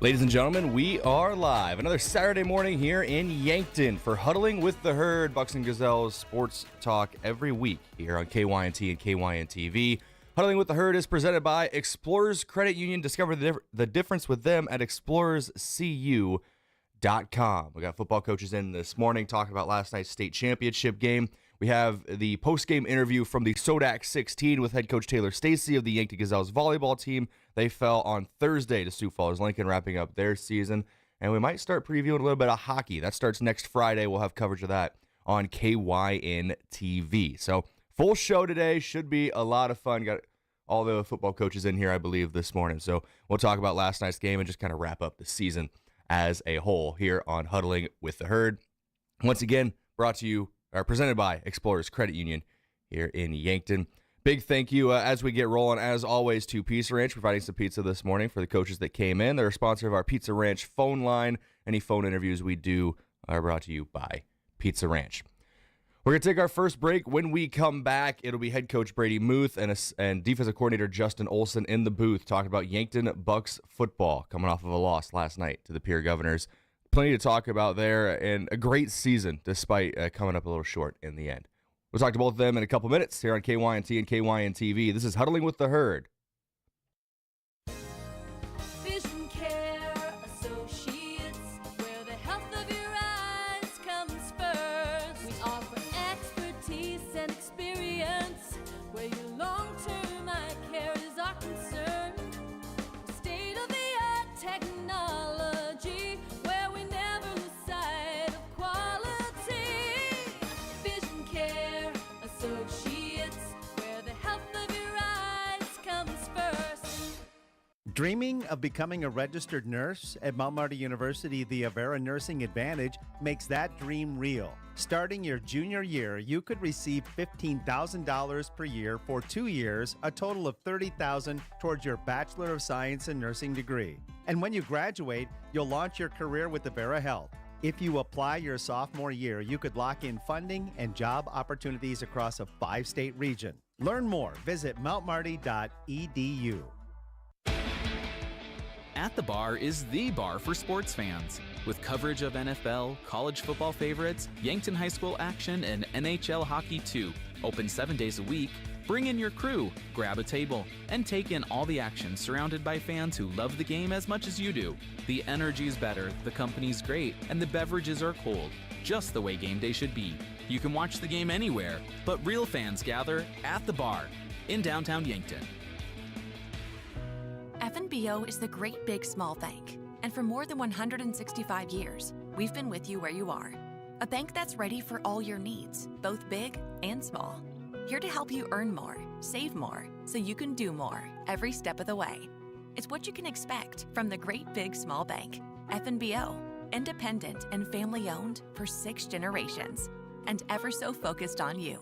Ladies and gentlemen, we are live. Another Saturday morning here in Yankton for Huddling with the Herd, Bucks and Gazelles sports talk every week here on KYNT and KYN-TV. Huddling with the Herd is presented by Explorers Credit Union. Discover the difference with them at explorerscu.com. We got football coaches in this morning talking about last night's state championship game. We have the post-game interview from the Sodak 16 with head coach Taylor Stacy of the Yankton Gazelles volleyball team. They fell on Thursday to Sioux Falls Lincoln, wrapping up their season. And we might start previewing a little bit of hockey. That starts next Friday. We'll have coverage of that on KYN-TV. So full show today. Should be a lot of fun. Got all the football coaches in here, I believe, this morning. So we'll talk about last night's game and just kind of wrap up the season as a whole here on Huddling with the Herd. Once again, presented by Explorers Credit Union here in Yankton. Big thank you as we get rolling, as always, to Pizza Ranch, providing some pizza this morning for the coaches that came in. They're a sponsor of our Pizza Ranch phone line. Any phone interviews we do are brought to you by Pizza Ranch. We're going to take our first break. When we come back, it'll be head coach Brady Muth and defensive coordinator Justin Olson in the booth talking about Yankton Bucks football coming off of a loss last night to the Peer Governors. Plenty to talk about there, and a great season despite coming up a little short in the end. We'll talk to both of them in a couple minutes here on KYNT and KYN-TV. This is Huddling with the Herd. Vision Care Associates, where the health of your eyes comes first. We offer expertise and experience, where your long-term eye care is our concern. State-of-the-art technology, where we never lose sight of quality. Vision Care Associates, where the health of your eyes comes first. Dreaming of becoming a registered nurse? At Mount Marty University, the Avera Nursing Advantage makes that dream real. Starting your junior year, you could receive $15,000 per year for 2 years, a total of $30,000 towards your Bachelor of Science in Nursing degree. And when you graduate, you'll launch your career with Avera Health. If you apply your sophomore year, you could lock in funding and job opportunities across a 5-state region. Learn more. Visit mountmarty.edu. At the Bar is the bar for sports fans. With coverage of NFL, college football favorites, Yankton High School action, and NHL hockey too. Open 7 days a week. Bring in your crew, grab a table, and take in all the action surrounded by fans who love the game as much as you do. The energy's better, the company's great, and the beverages are cold, just the way game day should be. You can watch the game anywhere, but real fans gather at the Bar in downtown Yankton. FNBO is the great big small bank, and for more than 165 years, we've been with you where you are. A bank that's ready for all your needs, both big and small. Here to help you earn more, save more, so you can do more every step of the way. It's what you can expect from the great big small bank. FNBO, independent and family owned for 6 generations, and ever so focused on you.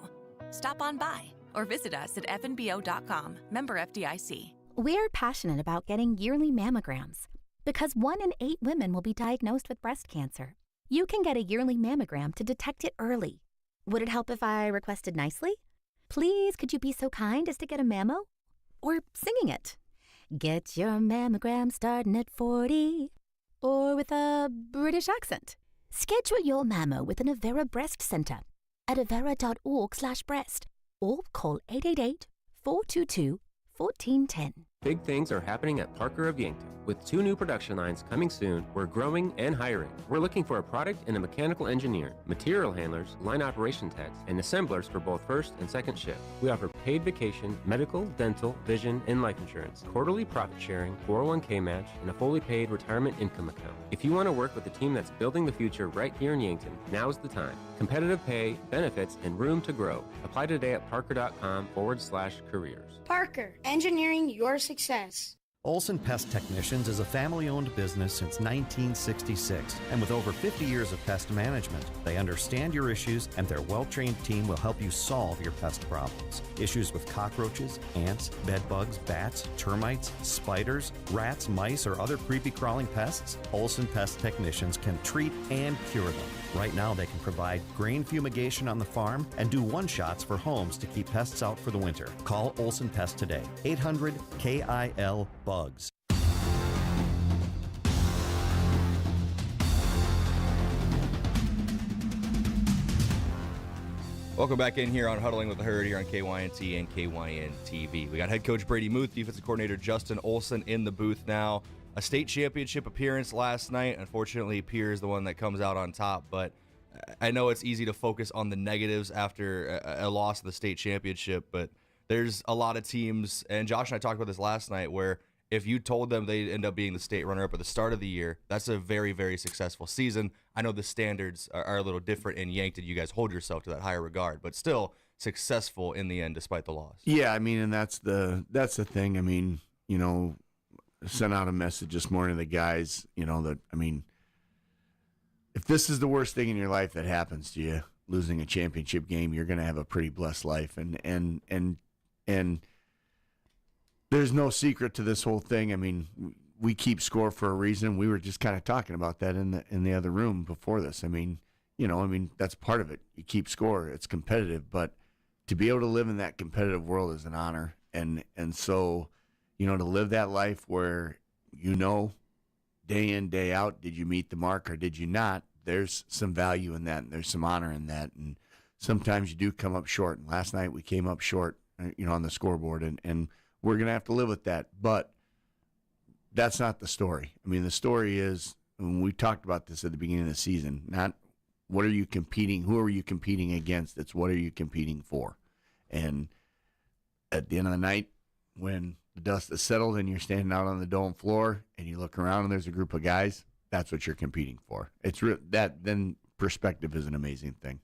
Stop on by or visit us at fnbo.com, member FDIC. We're passionate about getting yearly mammograms because 1 in 8 women will be diagnosed with breast cancer. You can get a yearly mammogram to detect it early. Would it help if I requested nicely? Please, could you be so kind as to get a mammo? Or singing it. Get your mammogram starting at 40. Or with a British accent. Schedule your mammo with an Avera Breast Center at avera.org/breast or call 888-422-1410. Big things are happening at Parker of Yankton. With 2 new production lines coming soon, we're growing and hiring. We're looking for a product and a mechanical engineer, material handlers, line operation techs, and assemblers for both first and second shift. We offer paid vacation, medical, dental, vision, and life insurance, quarterly profit sharing, 401k match, and a fully paid retirement income account. If you want to work with a team that's building the future right here in Yankton, now's the time. Competitive pay, benefits, and room to grow. Apply today at parker.com/careers. Parker, engineering your success. Olson Pest Technicians is a family-owned business since 1966, and with over 50 years of pest management, they understand your issues, and their well-trained team will help you solve your pest problems. Issues with cockroaches, ants, bedbugs, bats, termites, spiders, rats, mice, or other creepy crawling pests? Olson Pest Technicians can treat and cure them. Right now, they can provide grain fumigation on the farm and do one-shots for homes to keep pests out for the winter. Call Olson Pest today, 800-KIL-BUGS. Welcome back in here on Huddling with the Herd here on KYNT and KYN TV. We got head coach Brady Muth, defensive coordinator Justin Olson in the booth now. A state championship appearance last night. Unfortunately, Pierre is the one that comes out on top, but I know it's easy to focus on the negatives after a loss of the state championship, but there's a lot of teams, and Josh and I talked about this last night, where if you told them they'd end up being the state runner-up at the start of the year, that's a very, very successful season. I know the standards are a little different in Yankton. You guys hold yourself to that higher regard, but still successful in the end despite the loss. Yeah, I mean, and that's the thing. I mean, you know, sent out a message this morning to the guys, you know, that, I mean, if this is the worst thing in your life that happens to you, losing a championship game, you're going to have a pretty blessed life. And there's no secret to this whole thing. I mean, we keep score for a reason. We were just kind of talking about that in the other room before this. I mean, you know, I mean, that's part of it. You keep score. It's competitive, but to be able to live in that competitive world is an honor. And so, you know, to live that life where, you know, day in, day out, did you meet the mark or did you not? There's some value in that, and there's some honor in that. And sometimes you do come up short. And last night we came up short, you know, on the scoreboard, and we're going to have to live with that. But that's not the story. I mean, the story is, when we talked about this at the beginning of the season, not what are you competing, who are you competing against? It's what are you competing for? And at the end of the night, when the dust is settled and you're standing out on the dome floor and you look around and there's a group of guys, that's what you're competing for. It's that then perspective is an amazing thing.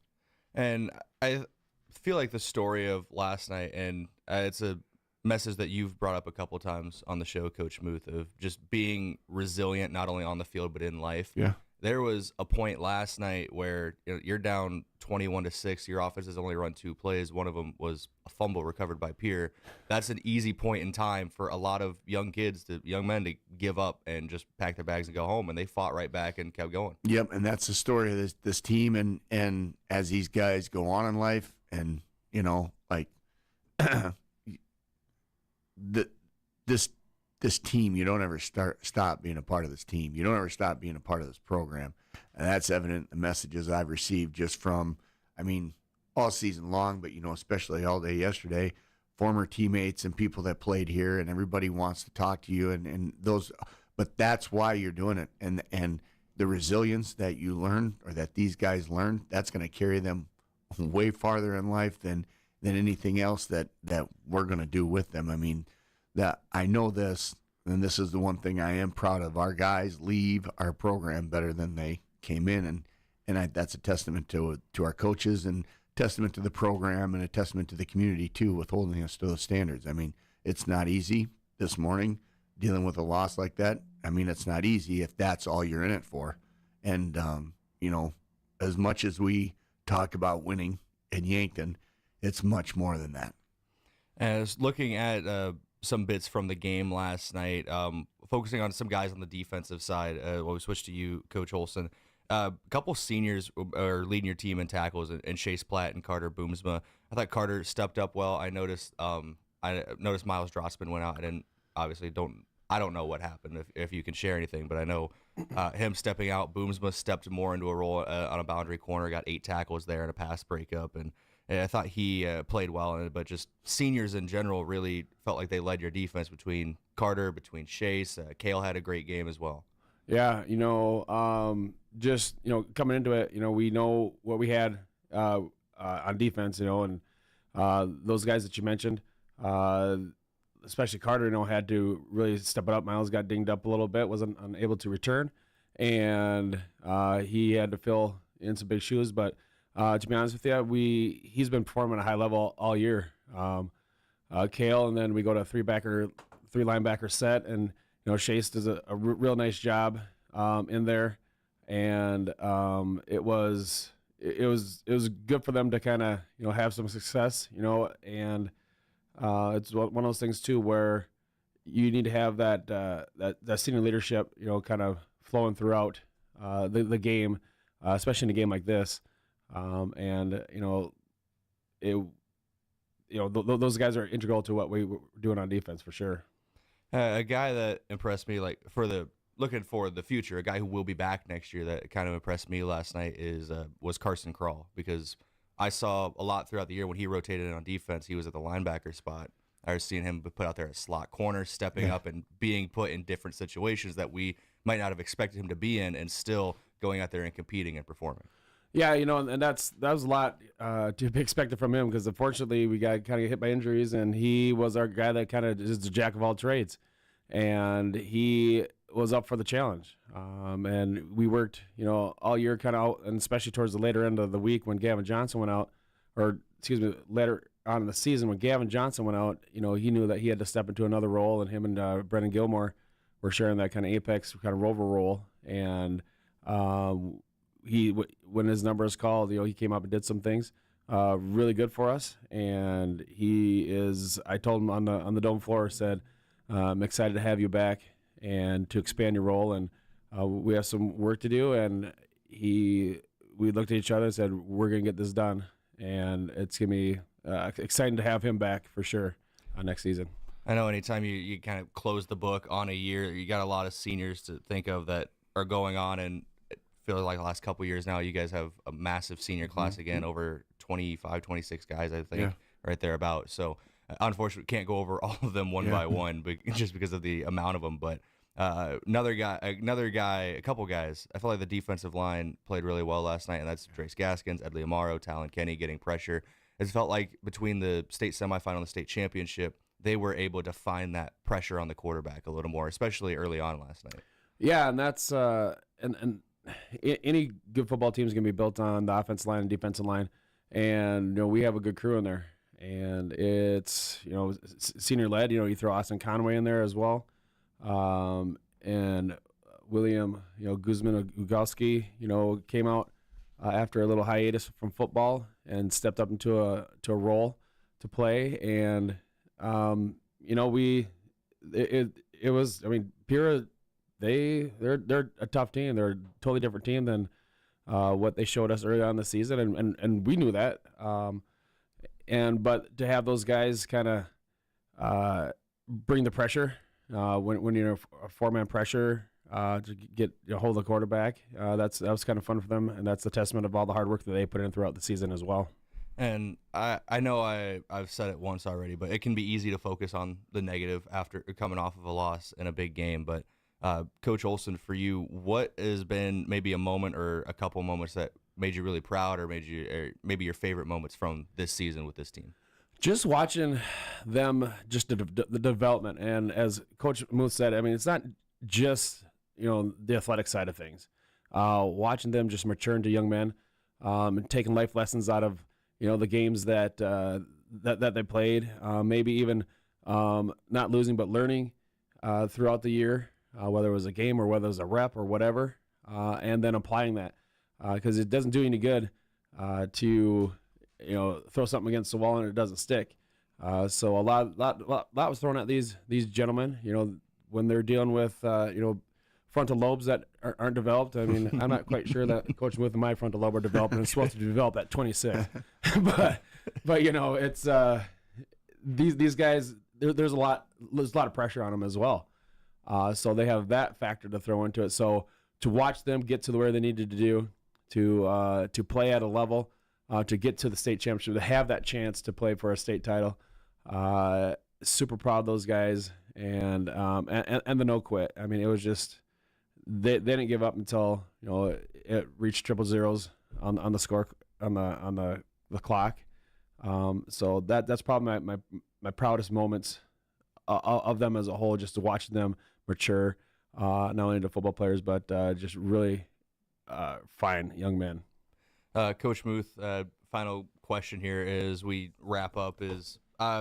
And I feel like the story of last night, and it's a message that you've brought up a couple times on the show, Coach Muth, of just being resilient, not only on the field, but in life. Yeah. There was a point last night where you're down 21-6. Your offense has only run 2 plays. One of them was a fumble recovered by Pierre. That's an easy point in time for a lot of young men to give up and just pack their bags and go home. And they fought right back and kept going. Yep, and that's the story of this team. And as these guys go on in life, and you know, like this team, you don't ever stop being a part of this team. You don't ever stop being a part of this program. And that's evident in the messages I've received just from, I mean, all season long, but, you know, especially all day yesterday, former teammates and people that played here, and everybody wants to talk to you and those, but that's why you're doing it. And the resilience that you learn, or that these guys learn, that's going to carry them way farther in life than anything else that we're going to do with them. I mean, that I know this, and this is the one thing I am proud of. Our guys leave our program better than they came in, and that's a testament to our coaches, and testament to the program, and a testament to the community too, with holding us to those standards. I mean, it's not easy this morning dealing with a loss like that. I mean, it's not easy if that's all you're in it for. And you know, as much as we talk about winning in Yankton, it's much more than that. As looking at some bits from the game last night, focusing on some guys on the defensive side. When we switch to you, Coach Olson, a couple seniors are leading your team in tackles, and Chase Platt and Carter Boomsma. I thought Carter stepped up well. I noticed Miles Drossman went out. I don't know what happened, if you can share anything, but I know him stepping out. Boomsma stepped more into a role on a boundary corner, got 8 tackles there and a pass breakup, and I thought he played well in it. But just seniors in general really felt like they led your defense, between Carter, between Chase. Kale had a great game as well. Yeah, you know, just, you know, coming into it, you know, we know what we had on defense, you know, and those guys that you mentioned, especially Carter, you know, had to really step it up. Miles got dinged up a little bit, wasn't unable to return, and he had to fill in some big shoes. But to be honest with you, he's been performing at a high level all year. Kale, and then we go to three linebacker set, and you know, Chase does a real nice job in there, and it was good for them to kind of, you know, have some success, you know, and it's one of those things too where you need to have that senior leadership, you know, kind of flowing throughout the game, especially in a game like this, and you know, those guys are integral to what we were doing on defense for sure. A guy that impressed me, like looking for the future, a guy who will be back next year that kind of impressed me last night was Carson Krall, because I saw a lot throughout the year when he rotated in on defense. He was at the linebacker spot. I was seeing him put out there at slot corner, stepping up and being put in different situations that we might not have expected him to be in, and still going out there and competing and performing. Yeah, and that was a lot to be expected from him, because unfortunately we got kind of hit by injuries, and he was our guy that kind of is the jack of all trades, and he was up for the challenge. And we worked, all year kind of out, and especially towards the later end of the week when Gavin Johnson went out, later on in the season when Gavin Johnson went out, he knew that he had to step into another role, and him and Brendan Gilmore were sharing that kind of apex kind of rover role. And when his number is called, he came up and did some things really good for us. And I told him on the dome floor, said, I'm excited to have you back and to expand your role. And we have some work to do. And we looked at each other and said, we're going to get this done. And it's going to be exciting to have him back for sure next season. I know anytime you kind of close the book on a year, you got a lot of seniors to think of that are going on, and it feels like the last couple of years now you guys have a massive senior class again, over 25, 26 guys, I think, right there about. So unfortunately, we can't go over all of them one by one, but just because of the amount of them. But another guy, a couple guys, I felt like the defensive line played really well last night, and that's Trace Gaskins, Edley Amaro, Talon Kenny getting pressure. It felt like between the state semifinal and the state championship, they were able to find that pressure on the quarterback a little more, especially early on last night. Yeah, and that's and any good football team is going to be built on the offensive line and defensive line, and we have a good crew in there, and it's senior led. You throw Austin Conway in there as well, and William Guzman Ugowski came out after a little hiatus from football and stepped up into a role to play, and it was, Pura, they're a tough team. They're a totally different team than what they showed us early on in the season, and we knew that. But to have those guys kind of bring the pressure when you're a four-man pressure to get hold of the quarterback, that was kind of fun for them, and that's the testament of all the hard work that they put in throughout the season as well. And I know I've said it once already, but it can be easy to focus on the negative after coming off of a loss in a big game. But Coach Olson, for you, what has been maybe a moment or a couple moments that made you really proud, or maybe your favorite moments from this season with this team? Just watching them, just the development. And as Coach Muth said, it's not just the athletic side of things. Watching them just mature into young men, and taking life lessons out of the games that they played, maybe even not losing but learning throughout the year, whether it was a game or whether it was a rep or whatever, and then applying that, because it doesn't do any good to throw something against the wall and it doesn't stick. So a lot was thrown at these gentlemen, when they're dealing with frontal lobes that aren't developed. I'm not quite sure that Coach Muth and my frontal lobe are developed, and it's supposed to develop at 26. but it's these guys. There's a lot of pressure on them as well. So they have that factor to throw into it. So to watch them get to where they needed to do, to play at a level, to get to the state championship, to have that chance to play for a state title, super proud of those guys, and the no quit. It was just. They didn't give up until it reached triple zeros on the score on the clock. So that's probably my proudest moments of them as a whole, just to watch them mature, not only into football players but just really fine young men. Coach Muth, final question here as we wrap up is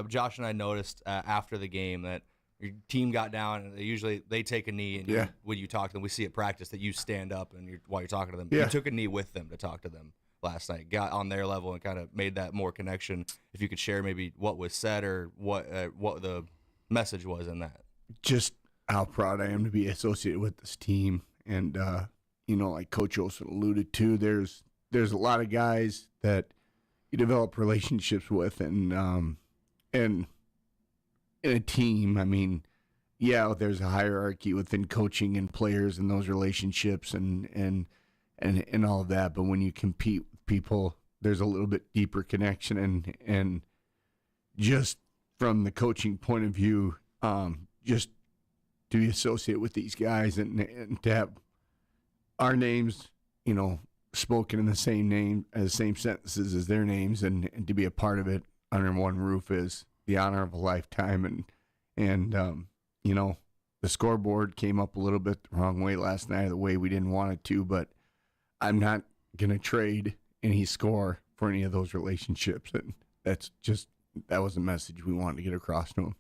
Josh and I noticed after the game that your team got down, and they take a knee, and when you talk to them, we see at practice that you stand up and while you're talking to them. You took a knee with them to talk to them last night, got on their level and kind of made that more connection. If you could share maybe what was said or what the message was in that. Just how proud I am to be associated with this team, and like Coach Olson alluded to, there's a lot of guys that you develop relationships with, and in a team, there's a hierarchy within coaching and players and those relationships and all of that. But when you compete with people there's a little bit deeper connection, and just from the coaching point of view, just to be associated with these guys and to have our names, spoken in the same sentences as their names, and to be a part of it under one roof is the honor of a lifetime. And the scoreboard came up a little bit the wrong way last night, the way we didn't want it to, but I'm not going to trade any score for any of those relationships. And that was a message we wanted to get across to them.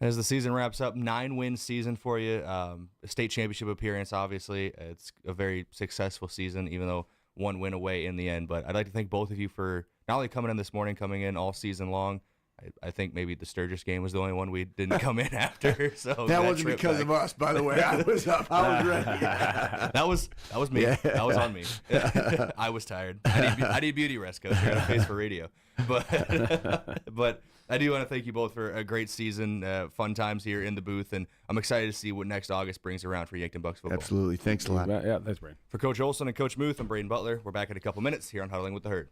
As the season wraps up, 9-win season for you. A state championship appearance, obviously. It's a very successful season, even though one win away in the end. But I'd like to thank both of you for not only coming in this morning, coming in all season long. I think maybe the Sturgis game was the only one we didn't come in after. So that wasn't because of us, by the way. I was up. I was ready. That was me. Yeah. That was on me. I was tired. I need beauty rest, Coach. I got a face for radio. But I do want to thank you both for a great season, fun times here in the booth, and I'm excited to see what next August brings around for Yankton Bucks football. Absolutely. Thanks a lot. Yeah, thanks, Brayden. For Coach Olson and Coach Muth, I'm Brayden Butler. We're back in a couple minutes here on Huddling with the Herd.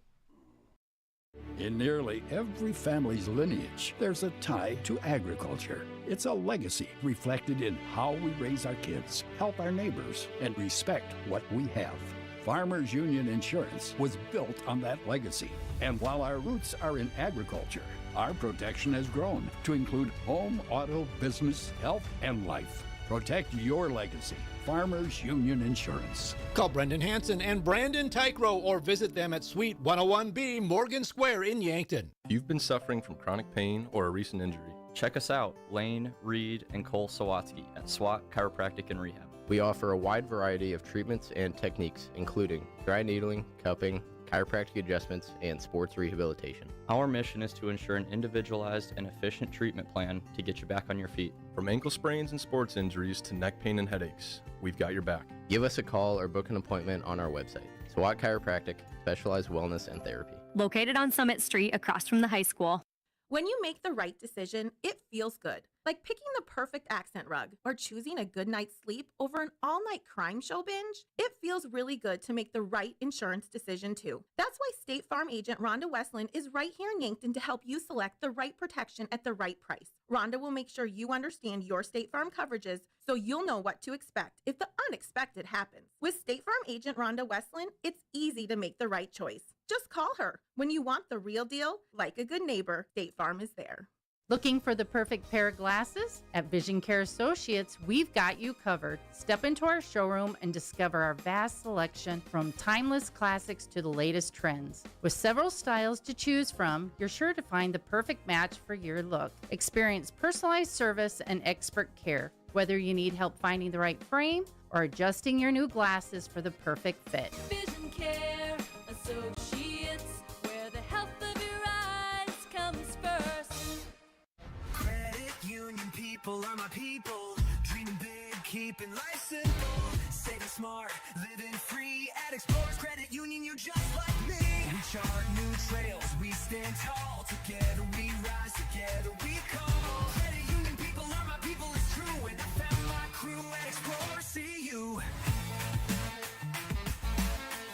In nearly every family's lineage, there's a tie to agriculture. It's a legacy reflected in how we raise our kids, help our neighbors, and respect what we have. Farmers Union Insurance was built on that legacy. And while our roots are in agriculture, our protection has grown to include home, auto, business, health, and life. Protect your legacy. Farmers Union Insurance. Call Brendan Hansen and Brandon Tykrow or visit them at Suite 101B Morgan Square in Yankton. If you've been suffering from chronic pain or a recent injury, check us out, Lane, Reed, and Cole Sawatsky at SWAT Chiropractic and Rehab. We offer a wide variety of treatments and techniques, including dry needling, cupping, chiropractic adjustments, and sports rehabilitation. Our mission is to ensure an individualized and efficient treatment plan to get you back on your feet. From ankle sprains and sports injuries to neck pain and headaches, we've got your back. Give us a call or book an appointment on our website. SWAT Chiropractic, specialized wellness and therapy. Located on Summit Street across from the high school. When you make the right decision, it feels good. Like picking the perfect accent rug or choosing a good night's sleep over an all-night crime show binge. It feels really good to make the right insurance decision too. That's why State Farm agent Rhonda Westland is right here in Yankton to help you select the right protection at the right price. Rhonda will make sure you understand your State Farm coverages so you'll know what to expect if the unexpected happens. With State Farm agent Rhonda Westland, it's easy to make the right choice. Just call her. When you want the real deal, like a good neighbor, State Farm is there. Looking for the perfect pair of glasses? At Vision Care Associates, we've got you covered. Step into our showroom and discover our vast selection from timeless classics to the latest trends. With several styles to choose from, you're sure to find the perfect match for your look. Experience personalized service and expert care, whether you need help finding the right frame or adjusting your new glasses for the perfect fit. Vision Care Associates, where the health of your eyes comes first. Credit union people are my people. Dreaming big, keeping life simple. Saving smart, living free. At Explorers Credit Union, you're just like me. We chart new trails, we stand tall. Together we rise, together we call. Credit union people are my people, it's true. And I found my crew at Explorers CU.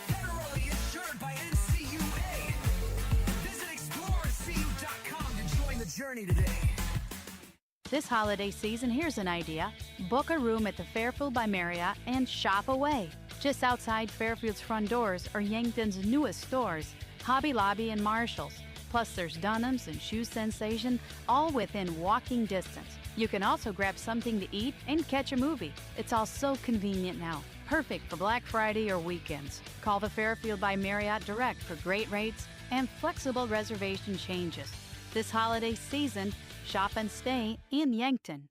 Federally insured by NCUA. Visit ExplorerCU.com to join the journey today. This holiday season, here's an idea. Book a room at the Fairfield by Marriott and shop away. Just outside Fairfield's front doors are Yankton's newest stores, Hobby Lobby and Marshall's. Plus there's Dunham's and Shoe Sensation, all within walking distance. You can also grab something to eat and catch a movie. It's all so convenient now. Perfect for Black Friday or weekends. Call the Fairfield by Marriott direct for great rates and flexible reservation changes. This holiday season, shop and stay in Yankton.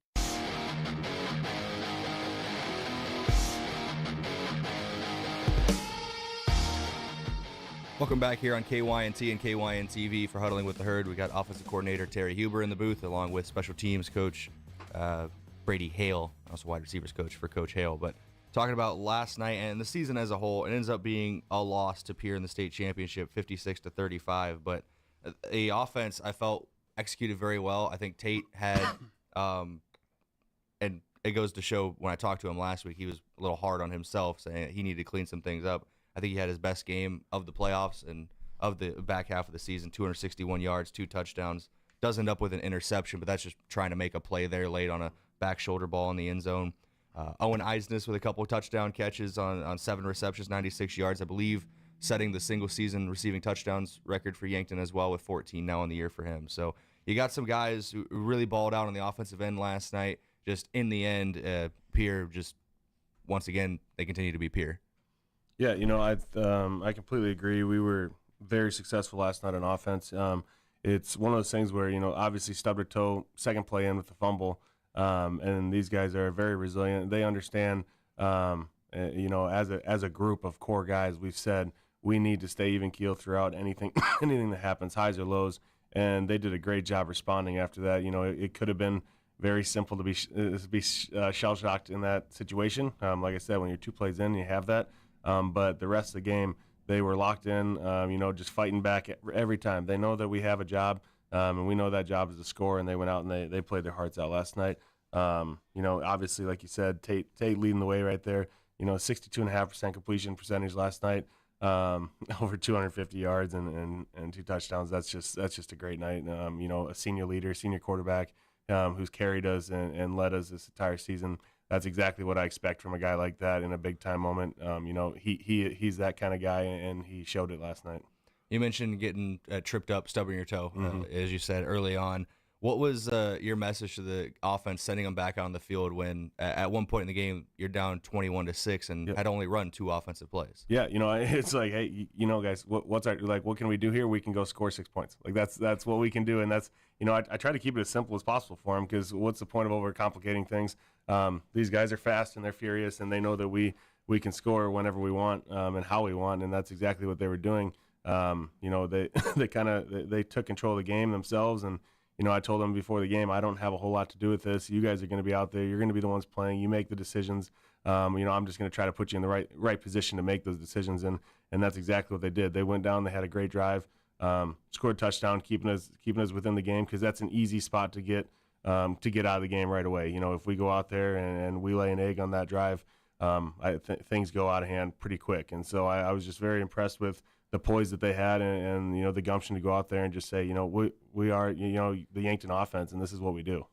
Welcome back here on KYNT and KYN-TV for Huddling with the Herd. We got Offensive Coordinator Terry Huber in the booth, along with Special Teams Coach Brady Hale, also Wide Receivers Coach for Coach Hale. But talking about last night and the season as a whole, it ends up being a loss to Pierre in the state championship, 56-35. But the offense, I felt, executed very well. I think Tate had, and it goes to show when I talked to him last week, he was a little hard on himself, saying he needed to clean some things up. I think he had his best game of the playoffs and of the back half of the season, 261 yards, 2 touchdowns. Does end up with an interception, but that's just trying to make a play there late on a back shoulder ball in the end zone. Owen Eisness with a couple of touchdown catches on 7 receptions, 96 yards, I believe, setting the single-season receiving touchdowns record for Yankton as well with 14 now on the year for him. So you got some guys who really balled out on the offensive end last night. Just in the end, Pierre just, once again, they continue to be Pierre. Yeah, I completely agree. We were very successful last night on offense. It's one of those things where, obviously stubbed their toe, second play in with the fumble, and these guys are very resilient. They understand, as a group of core guys, we've said we need to stay even keel throughout anything that happens, highs or lows, and they did a great job responding after that. It could have been very simple to be shell-shocked in that situation. Like I said, when you're 2 plays in, you have that. But the rest of the game, they were locked in, just fighting back every time. They know that we have a job, and we know that job is to score, and they went out and they played their hearts out last night. Obviously, like you said, Tate leading the way right there. 62.5% completion percentage last night, over 250 yards and 2 touchdowns. That's just a great night. A senior leader, senior quarterback who's carried us and led us this entire season. That's exactly what I expect from a guy like that in a big-time moment. He's that kind of guy, and he showed it last night. You mentioned getting tripped up, stubbing your toe, as you said early on. What was your message to the offense sending them back on the field when at one point in the game you're down 21-6 and had only run 2 offensive plays? Yeah, it's like, hey, guys, what's our what can we do here? We can go score 6 points. Like that's what we can do, and that's I try to keep it as simple as possible for them, because what's the point of overcomplicating things? These guys are fast and they're furious, and they know that we can score whenever we want and how we want, and that's exactly what they were doing. They took control of the game themselves, and I told them before the game, I don't have a whole lot to do with this. You guys are going to be out there. You're going to be the ones playing. You make the decisions. I'm just going to try to put you in the right position to make those decisions, and that's exactly what they did. They went down. They had a great drive, scored a touchdown, keeping us within the game, because that's an easy spot to get out of the game right away. If we go out there and we lay an egg on that drive, things go out of hand pretty quick. And so I was just very impressed with the poise that they had and the gumption to go out there and just say, we are, the Yankton offense, and this is what we do.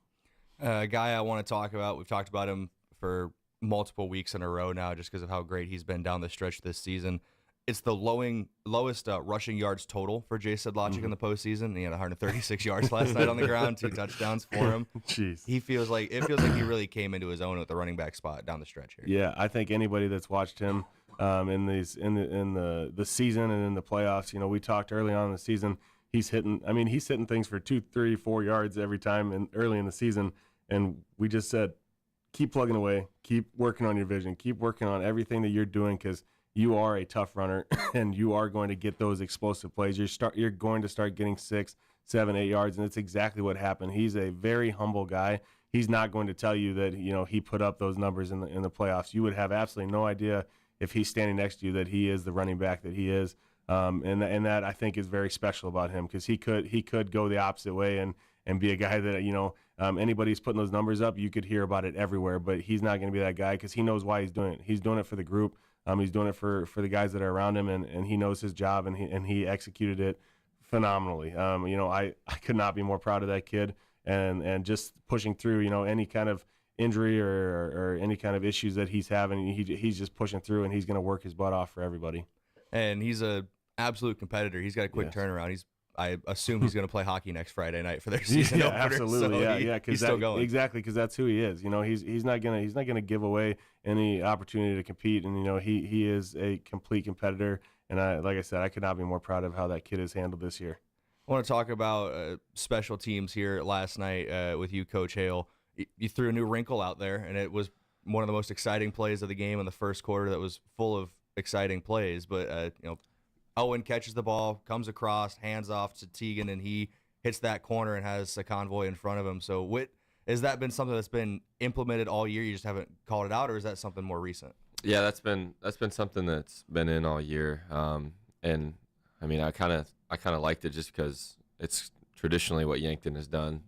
A guy I want to talk about, we've talked about him for multiple weeks in a row now just because of how great he's been down the stretch this season. It's the lowest rushing yards total for Jay Sedlacek in the postseason. He had 136 yards last night on the ground, 2 touchdowns for him. Jeez. It feels like he really came into his own at the running back spot down the stretch here. Yeah, I think anybody that's watched him in the season and in the playoffs, we talked early on in the season, he's hitting things for 2, 3, 4 yards every time early in the season, and we just said, keep plugging away, keep working on your vision, keep working on everything that you're doing, because you are a tough runner and you are going to get those explosive plays. You're going to start getting 6, 7, 8 yards, and it's exactly what happened. He's a very humble guy. He's not going to tell you that he put up those numbers in the playoffs. You would have absolutely no idea if he's standing next to you that he is the running back that he is, and that I think is very special about him, because he could go the opposite way and be a guy that anybody who's putting those numbers up, you could hear about it everywhere, but he's not going to be that guy, because he knows why he's doing it. He's doing it for the group. He's doing it for the guys that are around him, and he knows his job, and he executed it phenomenally. I could not be more proud of that kid, and just pushing through, any kind of injury or any kind of issues that he's having. He's just pushing through, and he's going to work his butt off for everybody. And he's a absolute competitor. He's got a quick turnaround. I assume he's going to play hockey next Friday night for their season opener. Absolutely, so he's still going. Exactly, because that's who he is. He's not gonna give away any opportunity to compete, and he is a complete competitor. And like I said, I could not be more proud of how that kid has handled this year. I want to talk about special teams here last night with you, Coach Hale. You threw a new wrinkle out there, and it was one of the most exciting plays of the game in the first quarter. That was full of exciting plays, but Owen catches the ball, comes across, hands off to Teagan, and he hits that corner and has a convoy in front of him. So has that been something that's been implemented all year? You just haven't called it out, or is that something more recent? Yeah, that's been something that's been in all year. And I mean, I kind of liked it just because it's traditionally what Yankton has done.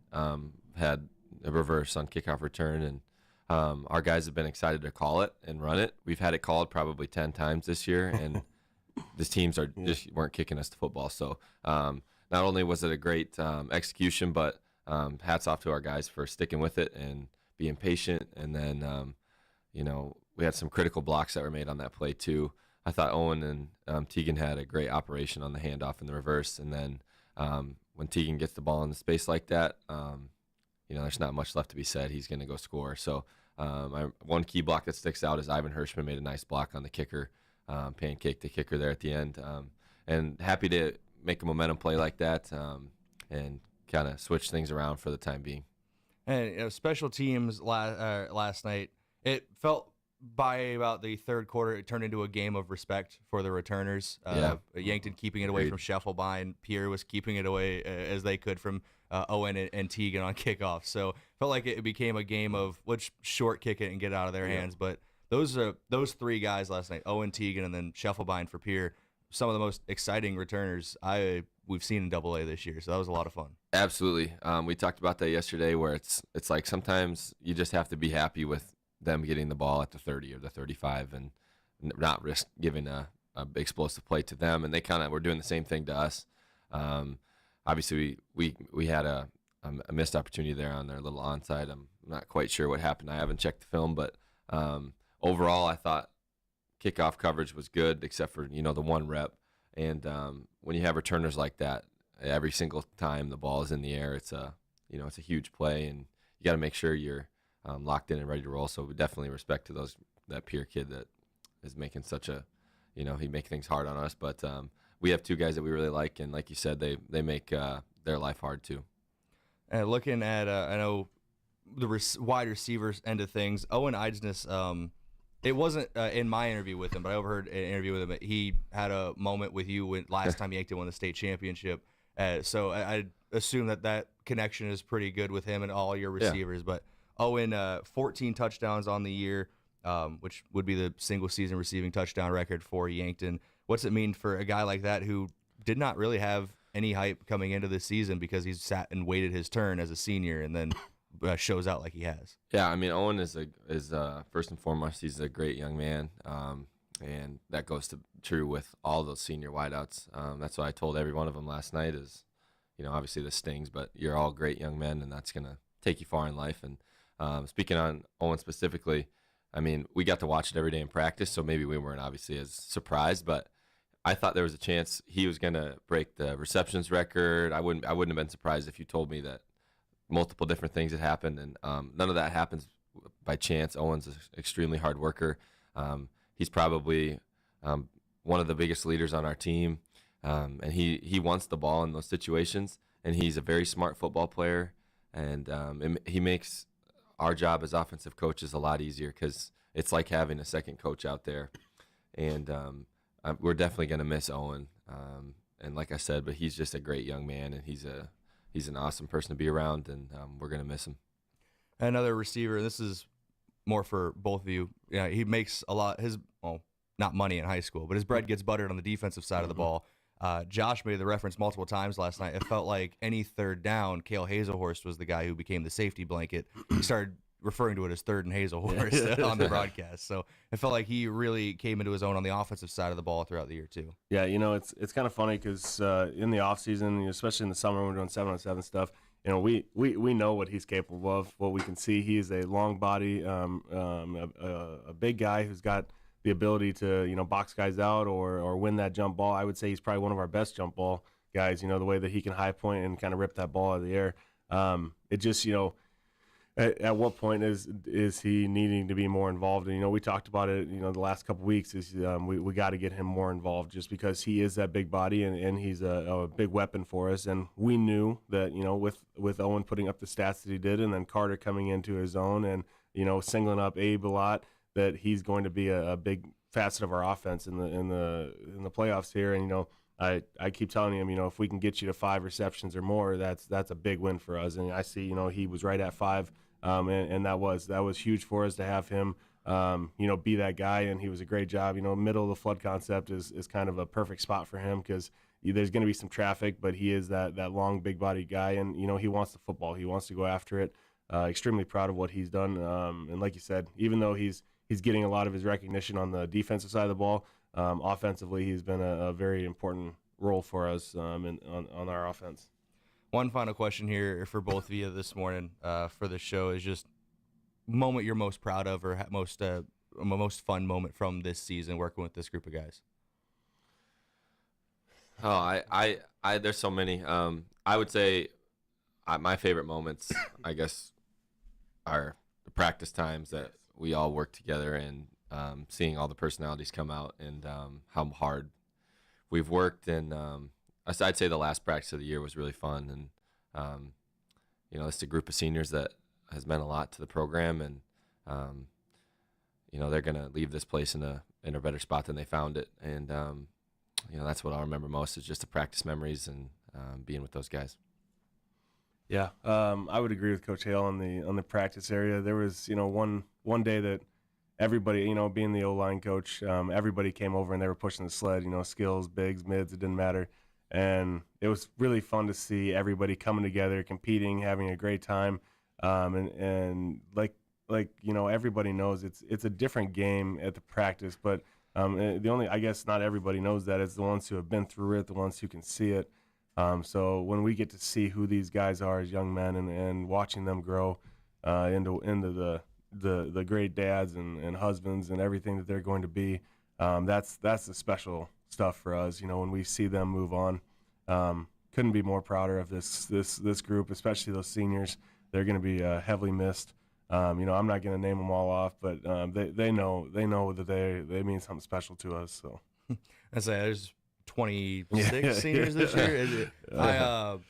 Had a reverse on kickoff return, and our guys have been excited to call it and run it. We've had it called probably 10 times this year, and the teams are just weren't kicking us the football. So not only was it a great execution, but hats off to our guys for sticking with it and being patient. And then, we had some critical blocks that were made on that play too. I thought Owen and Tegan had a great operation on the handoff in the reverse. And then when Tegan gets the ball in the space like that, there's not much left to be said. He's going to go score. So one key block that sticks out is Ivan Hirschman made a nice block on the kicker, pancake the kicker there at the end. And happy to make a momentum play like that and kind of switch things around for the time being. And special teams last night, it felt by about the third quarter, it turned into a game of respect for the returners. Yankton keeping it away from Scheffelbein. Pierre was keeping it away as they could from Owen and Tegan on kickoff. So felt like it became a game of let's short kick it and get it out of their hands. But those three guys last night, Owen, Tegan, and then Scheffelbein for Pierre, some of the most exciting returners we've seen in AA this year. So that was a lot of fun. Absolutely. We talked about that yesterday where it's like sometimes you just have to be happy with them getting the ball at the 30 or the 35 and not risk giving a explosive play to them. And they kind of were doing the same thing to us. Obviously, we had a missed opportunity there on their little onside. I'm not quite sure what happened. I haven't checked the film, but overall, I thought kickoff coverage was good except for, the one rep. And when you have returners like that, every single time the ball is in the air, it's a huge play, and you got to make sure you're locked in and ready to roll. So we definitely respect to that Pierre kid that is making such a, he make things hard on us. But we have two guys that we really like, and like you said, they make their life hard too. And looking at, I know the wide receivers end of things, Owen Eidsness, it wasn't in my interview with him, but I overheard an interview with him. He had a moment with you last time Yankton won the state championship. So I assume that connection is pretty good with him and all your receivers. Yeah. But Owen, 14 touchdowns on the year, which would be the single season receiving touchdown record for Yankton. What's it mean for a guy like that who did not really have any hype coming into this season because he's sat and waited his turn as a senior and then shows out like he has? Yeah, I mean, Owen is first and foremost, he's a great young man, and that goes true with all those senior wideouts. That's what I told every one of them last night is, obviously this stings, but you're all great young men, and that's going to take you far in life. And speaking on Owen specifically, I mean, we got to watch it every day in practice, so maybe we weren't obviously as surprised, but I thought there was a chance he was going to break the receptions record. I wouldn't have been surprised if you told me that multiple different things had happened, and none of that happens by chance. Owen's an extremely hard worker. He's probably one of the biggest leaders on our team, and he wants the ball in those situations, and he's a very smart football player, and he makes our job as offensive coaches a lot easier because it's like having a second coach out there, and we're definitely going to miss Owen, and like I said, but he's just a great young man, and he's an awesome person to be around, and we're going to miss him. Another receiver, this is more for both of you. Yeah, he makes a lot. Not money in high school, but his bread gets buttered on the defensive side of the ball. Josh made the reference multiple times last night. It felt like any third down, Cale Hazelhorst was the guy who became the safety blanket. He started referring to it as third and Hazelhorst on the broadcast. So it felt like he really came into his own on the offensive side of the ball throughout the year too. Yeah, it's kind of funny because in the off season, especially in the summer when we're doing 7-on-7 stuff, we know what he's capable of, what we can see. He is a long body, a big guy who's got the ability to, box guys out or win that jump ball. I would say he's probably one of our best jump ball guys, the way that he can high point and kind of rip that ball out of the air. It just, at what point is he needing to be more involved? And, we talked about it, the last couple of weeks is we got to get him more involved just because he is that big body and he's a big weapon for us. And we knew that, with Owen putting up the stats that he did and then Carter coming into his own and, singling up Abe a lot, that he's going to be a big facet of our offense in the playoffs here. And, I keep telling him, if we can get you to 5 receptions or more, that's a big win for us. And I see, he was right at 5. And that was huge for us to have him, be that guy. And he was a great job. Middle of the flood concept is kind of a perfect spot for him because there's going to be some traffic, but he is that long, big body guy. And, he wants the football. He wants to go after it. Extremely proud of what he's done. And like you said, even though he's getting a lot of his recognition on the defensive side of the ball, offensively, he's been a very important role for us on our offense. One final question here for both of you this morning for the show is just moment you're most proud of or most fun moment from this season working with this group of guys. Oh, I there's so many. I would say my favorite moments, I guess, are the practice times that we all work together and seeing all the personalities come out and how hard we've worked. And I'd say the last practice of the year was really fun. And, it's a group of seniors that has meant a lot to the program. And, they're going to leave this place in a better spot than they found it. And, that's what I'll remember most is just the practice memories and being with those guys. Yeah, I would agree with Coach Hale on the practice area. There was, one day that everybody, being the O-line coach, everybody came over and they were pushing the sled, skills, bigs, mids, it didn't matter. And it was really fun to see everybody coming together, competing, having a great time. And everybody knows it's a different game at the practice, but I guess not everybody knows that. It's the ones who have been through it, the ones who can see it. So when we get to see who these guys are as young men and watching them grow into the great dads and husbands and everything that they're going to be, that's the special stuff for us. When we see them move on, couldn't be more prouder of this group, especially those seniors. They're going to be heavily missed. I'm not going to name them all off, but they know that they mean something special to us. So I say there's 26 seniors this year. To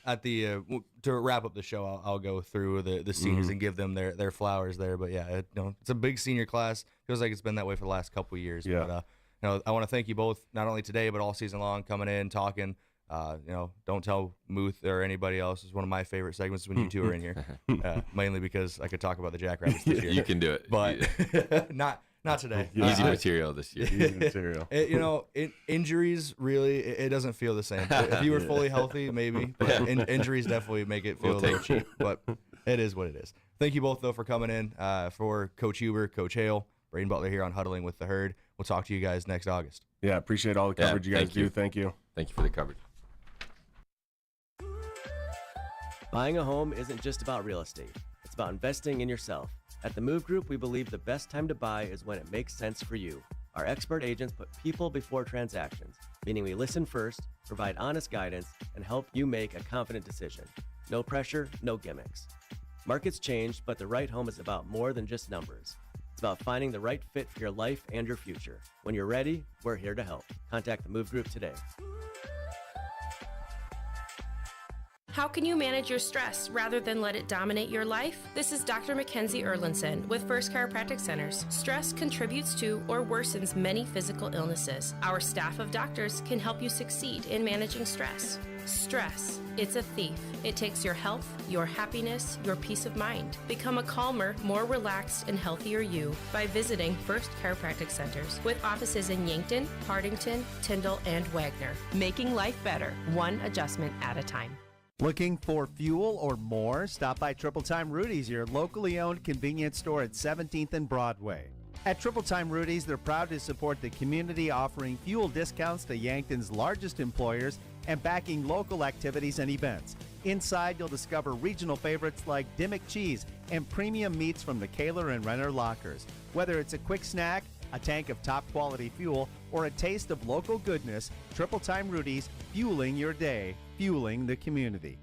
wrap up the show, I'll go through the seniors and give them their flowers there. But yeah, it's a big senior class. Feels like it's been that way for the last couple of years. Yeah. But I want to thank you both, not only today but all season long, coming in, talking. Don't tell Muth or anybody else. It's one of my favorite segments when you two are in here, mainly because I could talk about the Jackrabbits this year. You can do it, but not today. Easy material this year. Easy material. Injuries really, it doesn't feel the same. If you were fully healthy, maybe, but injuries definitely make it feel a little cheap. But it is what it is. Thank you both though for coming in. For Coach Huber, Coach Hale, Brayden Butler here on Huddling with the Herd. We'll talk to you guys next August. Yeah, appreciate all the coverage you guys do. Thank you. Thank you for the coverage. Buying a home isn't just about real estate. It's about investing in yourself. At the Move Group, we believe the best time to buy is when it makes sense for you. Our expert agents put people before transactions, meaning we listen first, provide honest guidance, and help you make a confident decision. No pressure, no gimmicks. Markets change, but the right home is about more than just numbers. It's about finding the right fit for your life and your future. When you're ready, we're here to help. Contact the Move Group today. How can you manage your stress rather than let it dominate your life? This is Dr. Mackenzie Erlinson with First Chiropractic Centers. Stress contributes to or worsens many physical illnesses. Our staff of doctors can help you succeed in managing stress. Stress, it's a thief. It takes your health, your happiness, your peace of mind. Become a calmer, more relaxed, and healthier you by visiting First Chiropractic Centers with offices in Yankton, Hardington, Tyndall, and Wagner. Making life better, one adjustment at a time. Looking for fuel or more? Stop by Triple Time Rudy's, your locally owned convenience store at 17th and Broadway. At Triple Time Rudy's, they're proud to support the community, offering fuel discounts to Yankton's largest employers and backing local activities and events. Inside, you'll discover regional favorites like Dimmick Cheese and premium meats from the Kaler and Renner lockers. Whether it's a quick snack, a tank of top quality fuel, or a taste of local goodness, Triple Time Rudy's, fueling your day, fueling the community.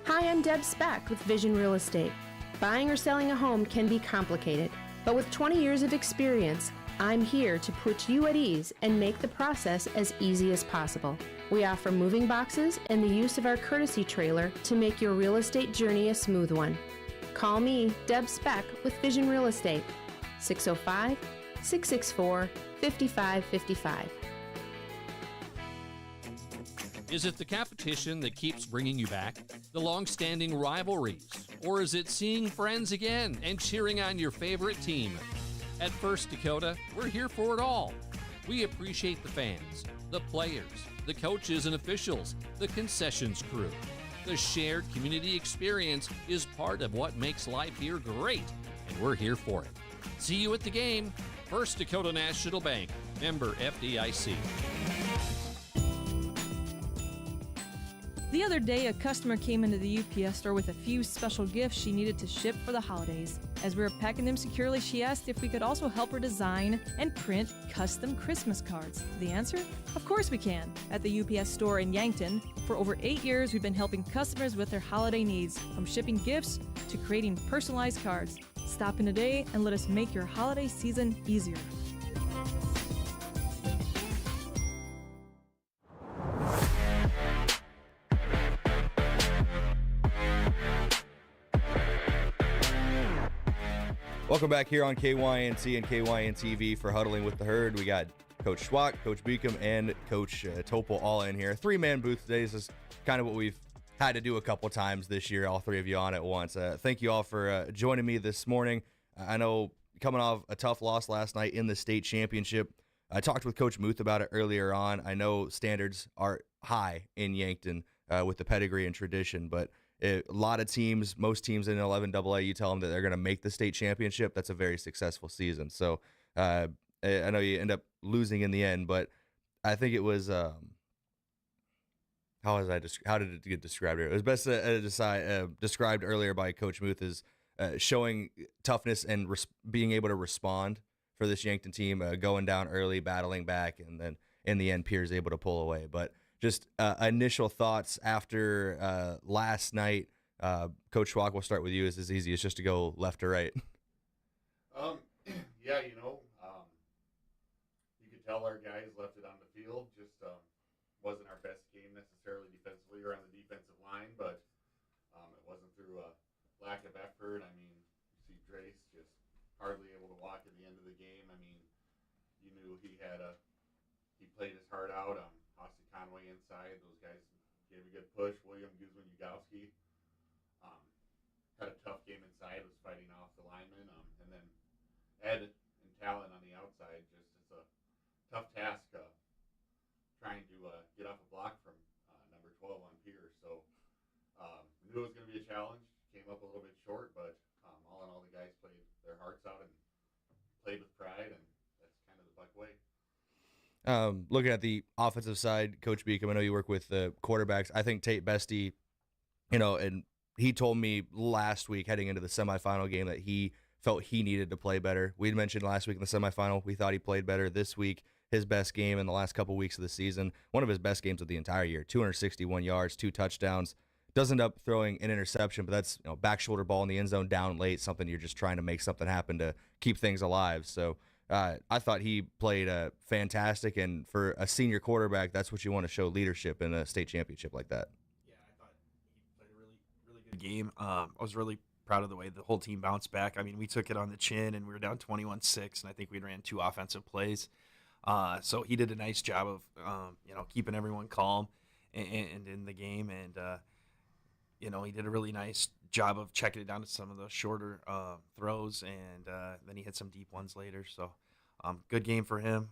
Hi, I'm Deb Speck with Vision Real Estate. Buying or selling a home can be complicated, but with 20 years of experience, I'm here to put you at ease and make the process as easy as possible. We offer moving boxes and the use of our courtesy trailer to make your real estate journey a smooth one. Call me, Deb Speck, with Vision Real Estate, 605-664-5555. Is it the competition that keeps bringing you back? The long-standing rivalries? Or is it seeing friends again and cheering on your favorite team? At First Dakota, we're here for it all. We appreciate the fans, the players, the coaches and officials, the concessions crew. The shared community experience is part of what makes life here great, and we're here for it. See you at the game. First Dakota National Bank, member FDIC. The other day, a customer came into the UPS store with a few special gifts she needed to ship for the holidays. As we were packing them securely, she asked if we could also help her design and print custom Christmas cards. The answer? Of course we can. At the UPS store in Yankton, for over 8 years, we've been helping customers with their holiday needs, from shipping gifts to creating personalized cards. Stop in today and let us make your holiday season easier. Welcome back here on KYNC and KYN TV for Huddling with the Herd. We got Coach Schwach, Coach Beacom, and Coach Topol all in here. 3-man booth today. This is kind of what we've had to do a couple times this year, all three of you on at once. Thank you all for joining me this morning. I know coming off a tough loss last night in the state championship, I talked with Coach Muth about it earlier on. I know standards are high in Yankton with the pedigree and tradition, but a lot of teams, most teams in 11AA, you tell them that they're going to make the state championship. That's a very successful season. So I know you end up losing in the end, but I think it was how did it get described here? It was best described earlier by Coach Muth as showing toughness and being able to respond for this Yankton team, going down early, battling back, and then in the end, Pierre's able to pull away. But just initial thoughts after last night. Coach Schwach, we'll start with you. It's as easy as just to go left or right. Yeah, you could tell our guys left it on the field. Just wasn't our best game necessarily defensively or on the defensive line, but it wasn't through a lack of effort. I mean, you see Drace just hardly able to walk at the end of the game. I mean, you knew he played his heart out. Austin Conway inside. Those guys gave a good push. William Guzman-Ugowski had a tough game inside, was fighting off the linemen. And then Ed and Talon on the outside, just it's a tough task trying to get off a block from number 12 on Pierre. So we knew it was going to be a challenge. Came up a little bit short, but all in all, the guys played their hearts out and played with pride, and that's kind of the Buck way. Looking at the offensive side, Coach Beacom, I know you work with the quarterbacks. I think Tate Bestie, and he told me last week heading into the semifinal game that he felt he needed to play better. We mentioned last week in the semifinal, we thought he played better. This week, his best game in the last couple weeks of the season, one of his best games of the entire year, 261 yards, 2 touchdowns. Does end up throwing an interception, but that's back shoulder ball in the end zone down late, something you're just trying to make something happen to keep things alive. So I thought he played fantastic, and for a senior quarterback, that's what you want to show, leadership in a state championship like that. Yeah, I thought he played a really good game. I was really proud of the way the whole team bounced back. I mean, we took it on the chin, and we were down 21-6, and I think we ran 2 offensive plays. So he did a nice job of keeping everyone calm and in the game, and he did a really nice job of checking it down to some of those shorter throws, and then he hit some deep ones later. So good game for him.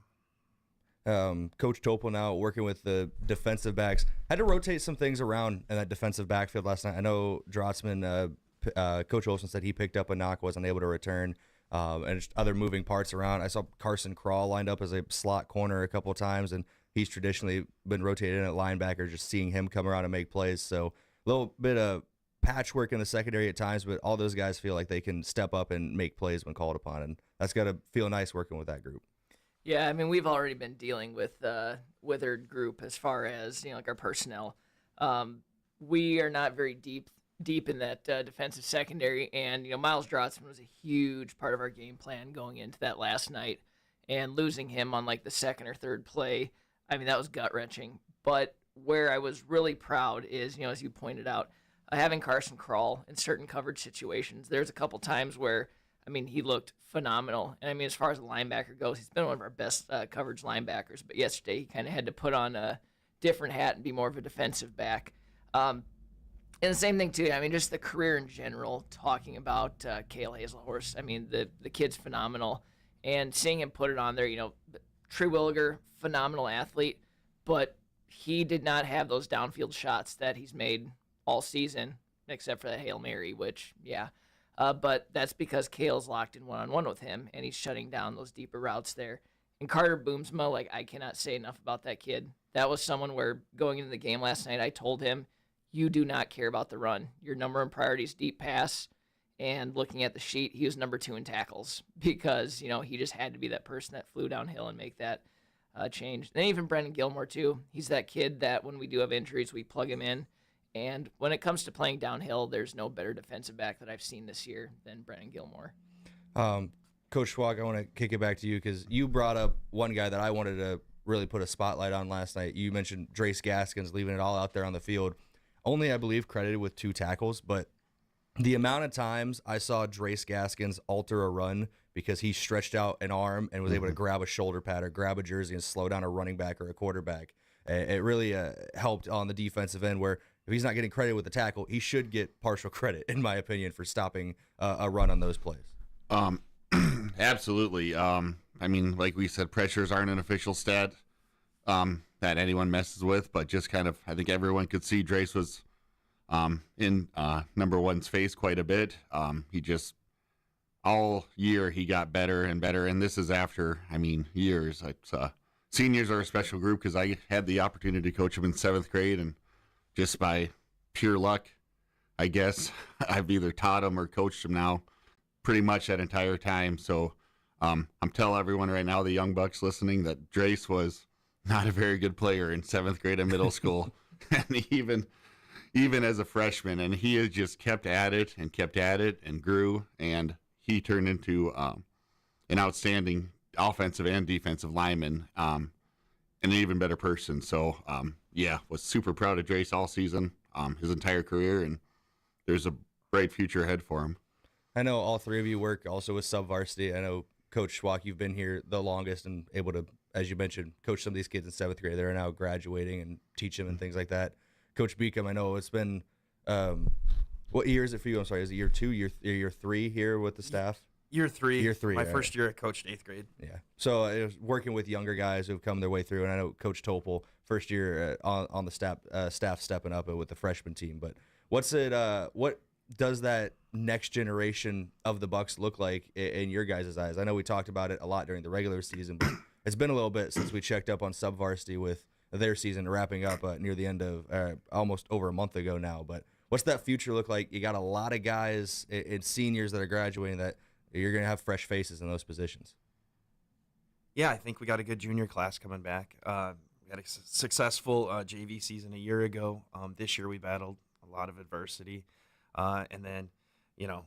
Coach Topol now working with the defensive backs. Had to rotate some things around in that defensive backfield last night. I know Drotzman, Coach Olson said he picked up a knock, wasn't able to return, and just other moving parts around. I saw Carson Crawl lined up as a slot corner a couple of times, and he's traditionally been rotated in at linebacker, just seeing him come around and make plays. So a little bit of patchwork in the secondary at times, but all those guys feel like they can step up and make plays when called upon, and that's got to feel nice working with that group. Yeah, I mean, we've already been dealing with the withered group as far as like our personnel. We are not very deep in that defensive secondary, and Miles Drotzman was a huge part of our game plan going into that last night, and losing him on like the second or third play, I mean, that was gut-wrenching. But where I was really proud is, as you pointed out, having Carson Crawl in certain coverage situations. There's a couple times where, I mean, he looked phenomenal. And I mean, as far as a linebacker goes, he's been one of our best coverage linebackers. But yesterday, he kind of had to put on a different hat and be more of a defensive back. And the same thing, too, I mean, just the career in general, talking about Cale Hazelhorst. I mean, the kid's phenomenal. And seeing him put it on there, Trey Williger, phenomenal athlete. But he did not have those downfield shots that he's made all season, except for that Hail Mary, which, yeah. But that's because Kale's locked in one-on-one with him, and he's shutting down those deeper routes there. And Carter Boomsma, like, I cannot say enough about that kid. That was someone where going into the game last night, I told him, you do not care about the run. Your number one priority is deep pass. And looking at the sheet, he was number 2 in tackles because, he just had to be that person that flew downhill and make that change. And even Brendan Gilmore, too. He's that kid that when we do have injuries, we plug him in. And when it comes to playing downhill, there's no better defensive back that I've seen this year than Brendan Gilmore. Coach Schwag, I want to kick it back to you because you brought up one guy that I wanted to really put a spotlight on last night. You mentioned Drace Gaskins leaving it all out there on the field. Only, I believe, credited with 2 tackles, but the amount of times I saw Drace Gaskins alter a run because he stretched out an arm and was able to grab a shoulder pad or grab a jersey and slow down a running back or a quarterback. It really helped on the defensive end where if he's not getting credit with the tackle, he should get partial credit, in my opinion, for stopping a run on those plays. Absolutely. I mean, like we said, pressures aren't an official stat that anyone messes with, but just kind of, I think everyone could see Drace was in number 1's face quite a bit. He just, all year he got better and better, and this is after, years. Seniors are a special group because I had the opportunity to coach them in 7th grade, and just by pure luck, I guess, I've either taught them or coached them now pretty much that entire time. So I'm telling everyone right now, the young Bucks listening, that Drace was not a very good player in 7th grade and middle school, and even as a freshman, and he has just kept at it and grew, and he turned into an outstanding offensive and defensive lineman, and an even better person. So was super proud of Drace all season, his entire career, and there's a bright future ahead for him. I know all 3 of you work also with sub-varsity. I know, Coach Schwach, you've been here the longest and able to, as you mentioned, coach some of these kids in 7th grade. They're now graduating and teach them and things like that. Coach Beacom, I know it's been, what year is it for you? I'm sorry, is it year 2, year 3 here with the staff? Year 3. Year 3. My first year I coached 8th grade. Yeah. So I was working with younger guys who've come their way through, and I know Coach Topol, first year on the staff stepping up with the freshman team. But what does that next generation of the Bucks look like in your guys' eyes? I know we talked about it a lot during the regular season, but it's been a little bit since we checked up on sub-varsity with their season wrapping up near the end of almost over a month ago now. But what's that future look like? You got a lot of guys and seniors that are graduating that you're going to have fresh faces in those positions. Yeah, I think we got a good junior class coming back. We had a successful JV season a year ago. This year we battled a lot of adversity. And then,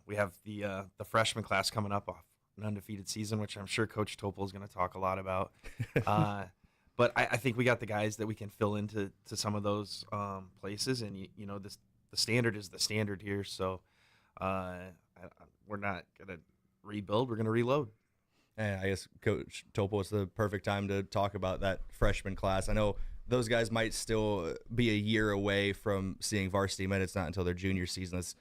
we have the freshman class coming up off an undefeated season, which I'm sure Coach Topol is going to talk a lot about. But I think we got the guys that we can fill into some of those places. And, the standard is the standard here. So we're not going to rebuild. We're going to reload. And I guess Coach Topol is the perfect time to talk about that freshman class. I know those guys might still be a year away from seeing varsity minutes, not until their junior season. That's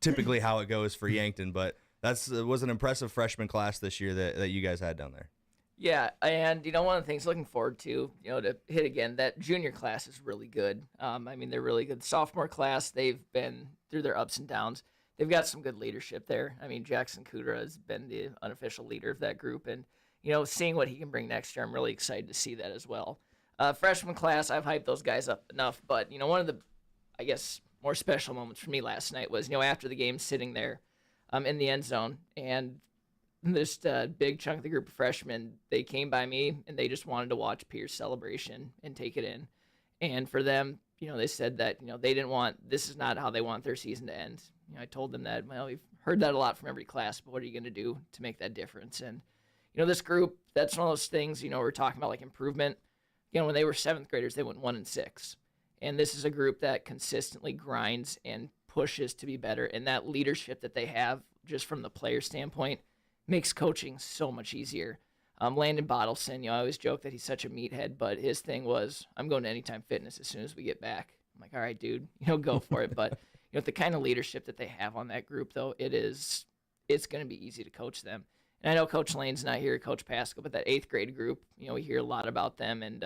typically how it goes for Yankton, but it was an impressive freshman class this year that you guys had down there. Yeah, and one of the things looking forward to, to hit again, that junior class is really good. They're really good. The sophomore class, they've been through their ups and downs. They've got some good leadership there. Jackson Kudra has been the unofficial leader of that group, and seeing what he can bring next year, I'm really excited to see that as well. Freshman class, I've hyped those guys up enough, but one of the, I guess, more special moments for me last night was after the game, sitting there in the end zone, and this big chunk of the group of freshmen, they came by me and they just wanted to watch Pierce's celebration and take it in. And for them, they said that they didn't want, this is not how they want their season to end. I told them that, we've heard that a lot from every class, but what are you going to do to make that difference? And this group, that's one of those things, we're talking about like improvement. When they were 7th graders, they went 1-6. And this is a group that consistently grinds and pushes to be better. And that leadership that they have, just from the player standpoint, makes coaching so much easier. Landon Bottleson, I always joke that he's such a meathead, but his thing was, I'm going to Anytime Fitness as soon as we get back. I'm like, all right, dude, go for it. But the kind of leadership that they have on that group, though, it's going to be easy to coach them. And I know Coach Lane's not here, Coach Pascal, but that 8th grade group, we hear a lot about them, and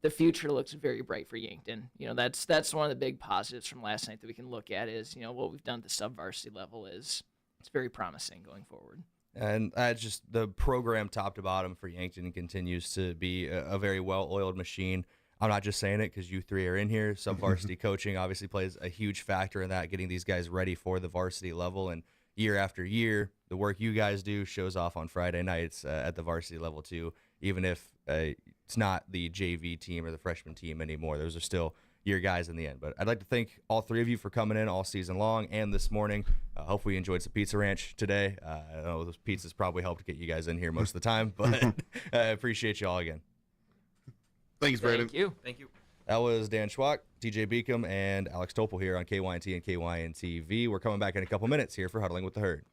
the future looks very bright for Yankton. That's one of the big positives from last night that we can look at is, what we've done at the sub-varsity level is it's very promising going forward. And just the program top to bottom for Yankton continues to be a very well-oiled machine. I'm not just saying it because you three are in here. Some varsity coaching obviously plays a huge factor in that, getting these guys ready for the varsity level. And year after year, the work you guys do shows off on Friday nights at the varsity level too, even if it's not the JV team or the freshman team anymore. Those are still your guys in the end. But I'd like to thank all three of you for coming in all season long and this morning. Hopefully you enjoyed some Pizza Ranch today. I know those pizzas probably helped get you guys in here most of the time, but I appreciate you all again. Thanks, Brayden. Thank you. Thank you. That was Dan Schwach, TJ Beacom, and Alex Topol here on KYNT and KYNTV. We're coming back in a couple minutes here for Huddling with the Herd.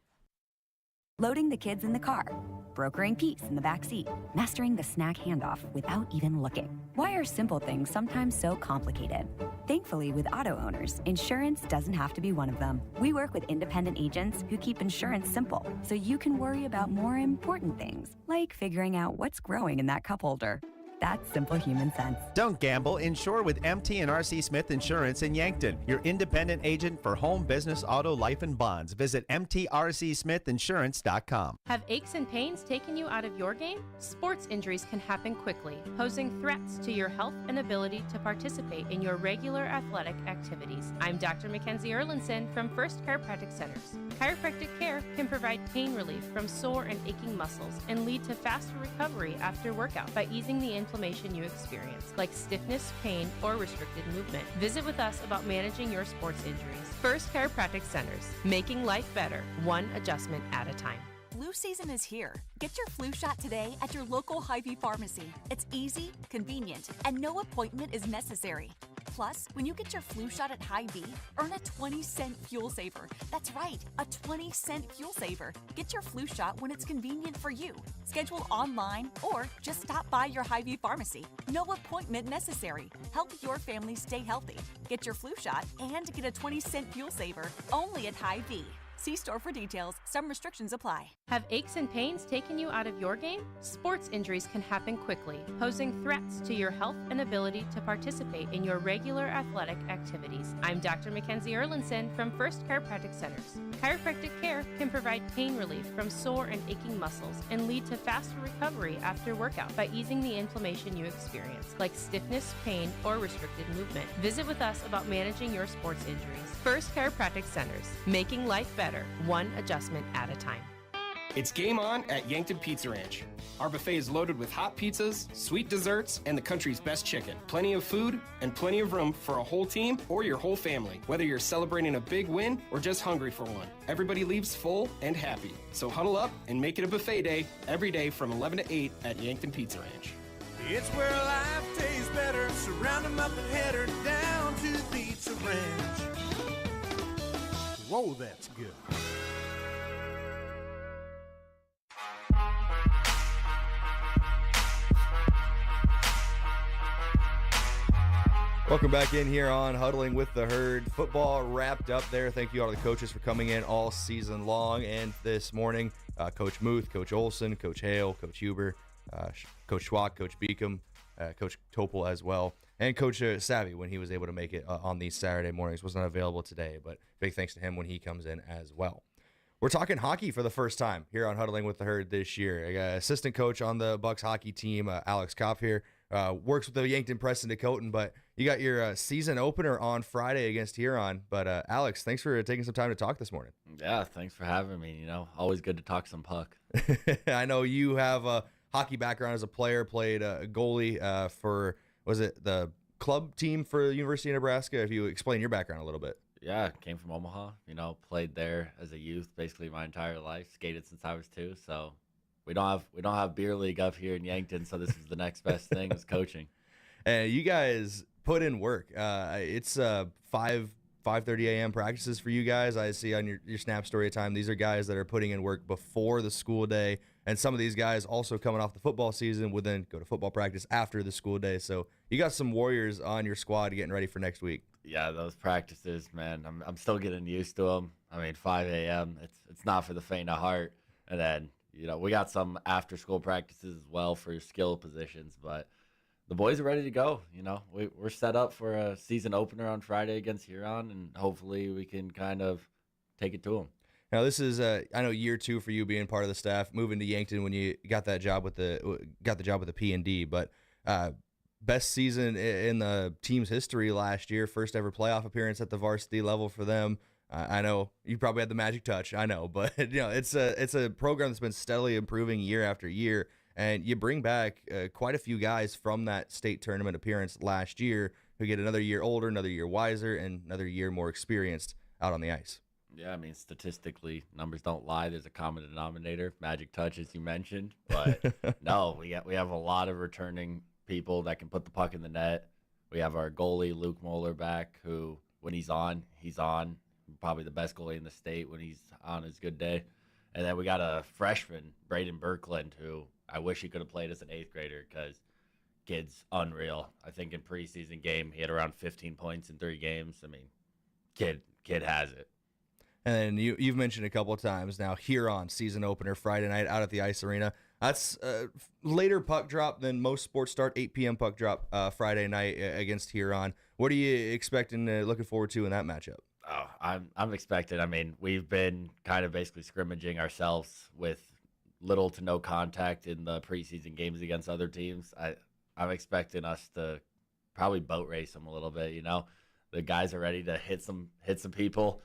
Loading the kids in the car, brokering peace in the back seat, mastering the snack handoff without even looking. Why are simple things sometimes so complicated? Thankfully, with auto owners, insurance doesn't have to be one of them. We work with independent agents who keep insurance simple, so you can worry about more important things, like figuring out what's growing in that cup holder. That's simple human sense. Don't gamble. Insure with MT and RC Smith Insurance in Yankton, your independent agent for home, business, auto, life, and bonds. Visit mtrcsmithinsurance.com. Have aches and pains taken you out of your game? Sports injuries can happen quickly, posing threats to your health and ability to participate in your regular athletic activities. I'm Dr. Mackenzie Erlinson from First Chiropractic Centers. Chiropractic care can provide pain relief from sore and aching muscles and lead to faster recovery after workout by easing the inflammation you experience, like stiffness, pain, or restricted movement. Visit with us about managing your sports injuries. First Chiropractic Centers, making life better, one adjustment at a time. Flu season is here. Get your flu shot today at your local Hy-Vee pharmacy. It's easy, convenient, and no appointment is necessary. Plus, when you get your flu shot at Hy-Vee, earn a 20-cent fuel saver. That's right, a 20-cent fuel saver. Get your flu shot when it's convenient for you. Schedule online or just stop by your Hy-Vee pharmacy. No appointment necessary. Help your family stay healthy. Get your flu shot and get a 20-cent fuel saver only at Hy-Vee. See store for details. Some restrictions apply. Have aches and pains taken you out of your game? Sports injuries can happen quickly, posing threats to your health and ability to participate in your regular athletic activities. I'm Dr. Mackenzie Erlinson from First Chiropractic Centers. Chiropractic care can provide pain relief from sore and aching muscles and lead to faster recovery after workout by easing the inflammation you experience, like stiffness, pain, or restricted movement. Visit with us about managing your sports injuries. First Chiropractic Centers, making life better, one adjustment at a time. It's game on at Yankton Pizza Ranch. Our buffet is loaded with hot pizzas, sweet desserts, and the country's best chicken. Plenty of food and plenty of room for a whole team or your whole family, whether you're celebrating a big win or just hungry for one. Everybody leaves full and happy. So huddle up and make it a buffet day every day from 11 to 8 at Yankton Pizza Ranch. It's where life tastes better. Surround them up and head her down to the Pizza Ranch. Whoa, that's good. Welcome back in here on Huddling with the Herd. Football wrapped up there. Thank you all to the coaches for coming in all season long. And this morning, Coach Muth, Coach Olson, Coach Hale, Coach Huber, Coach Schwach, Coach Beacom, Coach Topol as well, and Coach Savvy when he was able to make it on these Saturday mornings. Was not available today, but big thanks to him when he comes in as well. We're talking hockey for the first time here on Huddling with the Herd this year. I got assistant coach on the Bucks hockey team, Alex Kopp here. Works with the Yankton Press and Dakotan, but you got your season opener on Friday against Huron. But Alex, thanks for taking some time to talk this morning. Yeah, thanks for having me. You know, always good to talk some puck. I know you have a hockey background as a player, played goalie for, was it the club team for the University of Nebraska? If you explain your background a little bit. Yeah, came from Omaha. You know, played there as a youth basically my entire life. Skated since I was 2, so we don't have beer league up here in Yankton, so this is the next best thing is coaching. And you guys put in work. It's 5:30 a.m. practices for you guys. I see on your Snap Story time. These are guys that are putting in work before the school day, and some of these guys also coming off the football season would then go to football practice after the school day. So you got some warriors on your squad getting ready for next week. Yeah, those practices, man, I'm still getting used to them. I mean, 5 a.m. It's not for the faint of heart. And then, you know, we got some after school practices as well for skill positions, but the boys are ready to go. You know, we're set up for a season opener on Friday against Huron, and hopefully we can kind of take it to them. Now this is I know year 2 for you being part of the staff, moving to Yankton when you got the job with the P&D, but best season in the team's history last year, first ever playoff appearance at the varsity level for them. I know you probably had the magic touch, I know, but it's a program that's been steadily improving year after year, and you bring back quite a few guys from that state tournament appearance last year who get another year older, another year wiser, and another year more experienced out on the ice. Yeah, I mean, statistically, numbers don't lie. There's a common denominator, magic touch, as you mentioned. But no, we have a lot of returning people that can put the puck in the net. We have our goalie, Luke Moeller, back, who, when he's on. Probably the best goalie in the state when he's on his good day. And then we got a freshman, Brayden Birkland, who I wish he could have played as an 8th grader because kid's unreal. I think in preseason game, he had around 15 points in 3 games. I mean, kid has it. And then you've mentioned a couple of times now, Huron season opener Friday night out at the Ice Arena. That's later puck drop than most sports start, 8 p.m. puck drop Friday night against Huron. What are you expecting, looking forward to in that matchup? Oh, I'm expecting. I mean, we've been kind of basically scrimmaging ourselves with little to no contact in the preseason games against other teams. I'm expecting us to probably boat race them a little bit. The guys are ready to hit some people,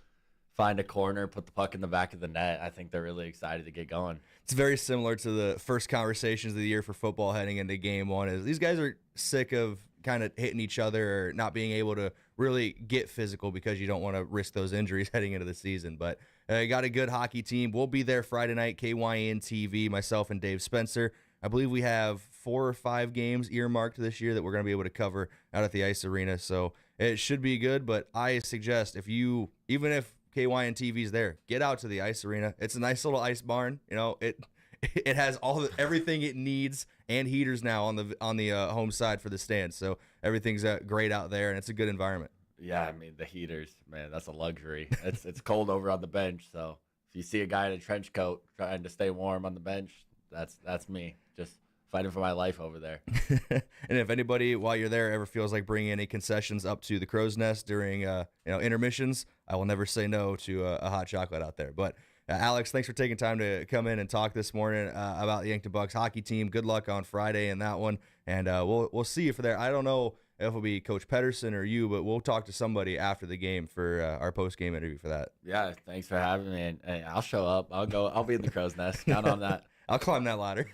find a corner, put the puck in the back of the net. I think they're really excited to get going. It's very similar to the first conversations of the year for football heading into game 1. Is these guys are sick of kind of hitting each other or not being able to really get physical because you don't want to risk those injuries heading into the season. But got a good hockey team. We'll be there Friday night, KYN TV, myself and Dave Spencer. I believe we have 4 or 5 games earmarked this year that we're going to be able to cover out at the Ice Arena. So it should be good, but I suggest even if KYN TV's there, get out to the Ice Arena. It's a nice little ice barn. It has everything it needs and heaters now on the home side for the stands. So everything's great out there, and it's a good environment. Yeah, I mean, the heaters, man, that's a luxury. It's cold over on the bench, so if you see a guy in a trench coat trying to stay warm on the bench, that's me, just fighting for my life over there. And if anybody, while you're there, ever feels like bringing any concessions up to the Crow's Nest during intermissions, I will never say no to a hot chocolate out there. But Alex, thanks for taking time to come in and talk this morning about the Yankton Bucks hockey team. Good luck on Friday in that one, and we'll see you for there. I don't know if it'll be Coach Pedersen or you, but we'll talk to somebody after the game for our post-game interview for that. Yeah, thanks for having me, and I'll show up. I'll be in the Crow's Nest. Count on that. I'll climb that ladder.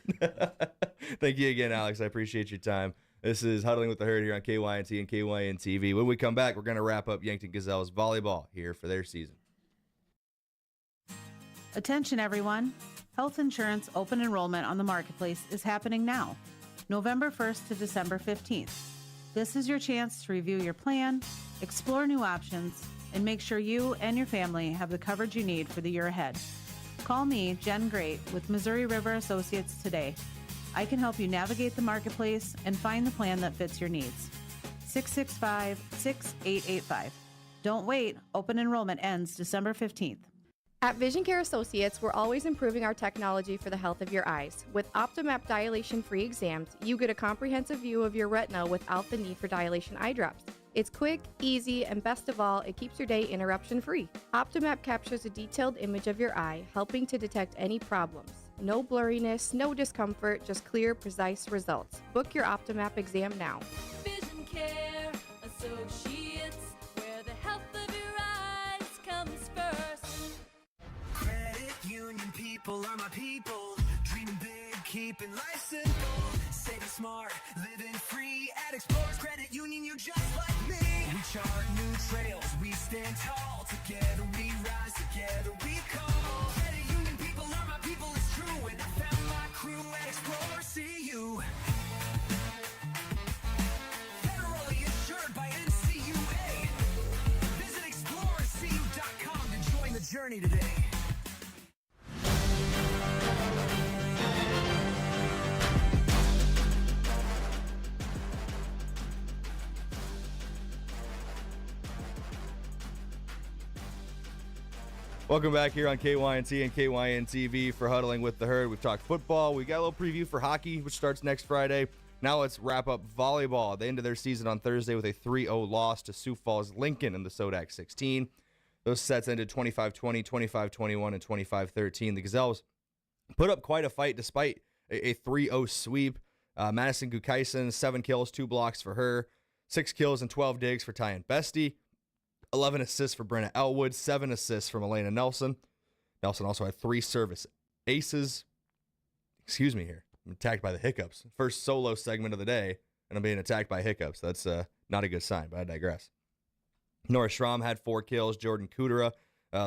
Thank you again, Alex. I appreciate your time. This is Huddling with the Herd here on KYNT and KYN TV. When we come back, we're going to wrap up Yankton Gazelles volleyball here for their season. Attention everyone. Health insurance open enrollment on the marketplace is happening now, November 1st to December 15th. This is your chance to review your plan, explore new options, and make sure you and your family have the coverage you need for the year ahead. Call me, Jen Great, with Missouri River Associates today. I can help you navigate the marketplace and find the plan that fits your needs. 665-6885. Don't wait. Open enrollment ends December 15th. At Vision Care Associates, we're always improving our technology for the health of your eyes. With OptiMap dilation-free exams, you get a comprehensive view of your retina without the need for dilation eye drops. It's quick, easy, and best of all, it keeps your day interruption-free. OptiMap captures a detailed image of your eye, helping to detect any problems. No blurriness, no discomfort, just clear, precise results. Book your OptiMap exam now. Vision Care Associates, where the health of your eyes comes first. Credit union people are my people. Dreaming big, keeping life simple. Saving smart, living free. At Explorers Credit Union, you're just like me. We chart new trails, we stand tall. Together we rise, together we call. Credit union people are my people, it's true. And I found my crew at Explorers CU. Federally insured by NCUA. Visit ExplorerCU.com to join the journey today. Welcome back here on KYNT and KYN TV for Huddling with the Herd. We've talked football. We got a little preview for hockey, which starts next Friday. Now let's wrap up volleyball. They ended their season on Thursday with a 3-0 loss to Sioux Falls Lincoln in the SODAC 16. Those sets ended 25-20, 25-21, and 25-13. The Gazelles put up quite a fight despite a 3-0 sweep. Madison Gukaisen, 7 kills, 2 blocks for her, 6 kills and 12 digs for Tyan Bestie, 11 assists for Brenna Elwood, 7 assists from Elena Nelson. Nelson also had 3 service aces. Excuse me here. I'm attacked by the hiccups. First solo segment of the day, and I'm being attacked by hiccups. That's not a good sign, but I digress. Nora Schramm had 4 kills. Jordan Kudera,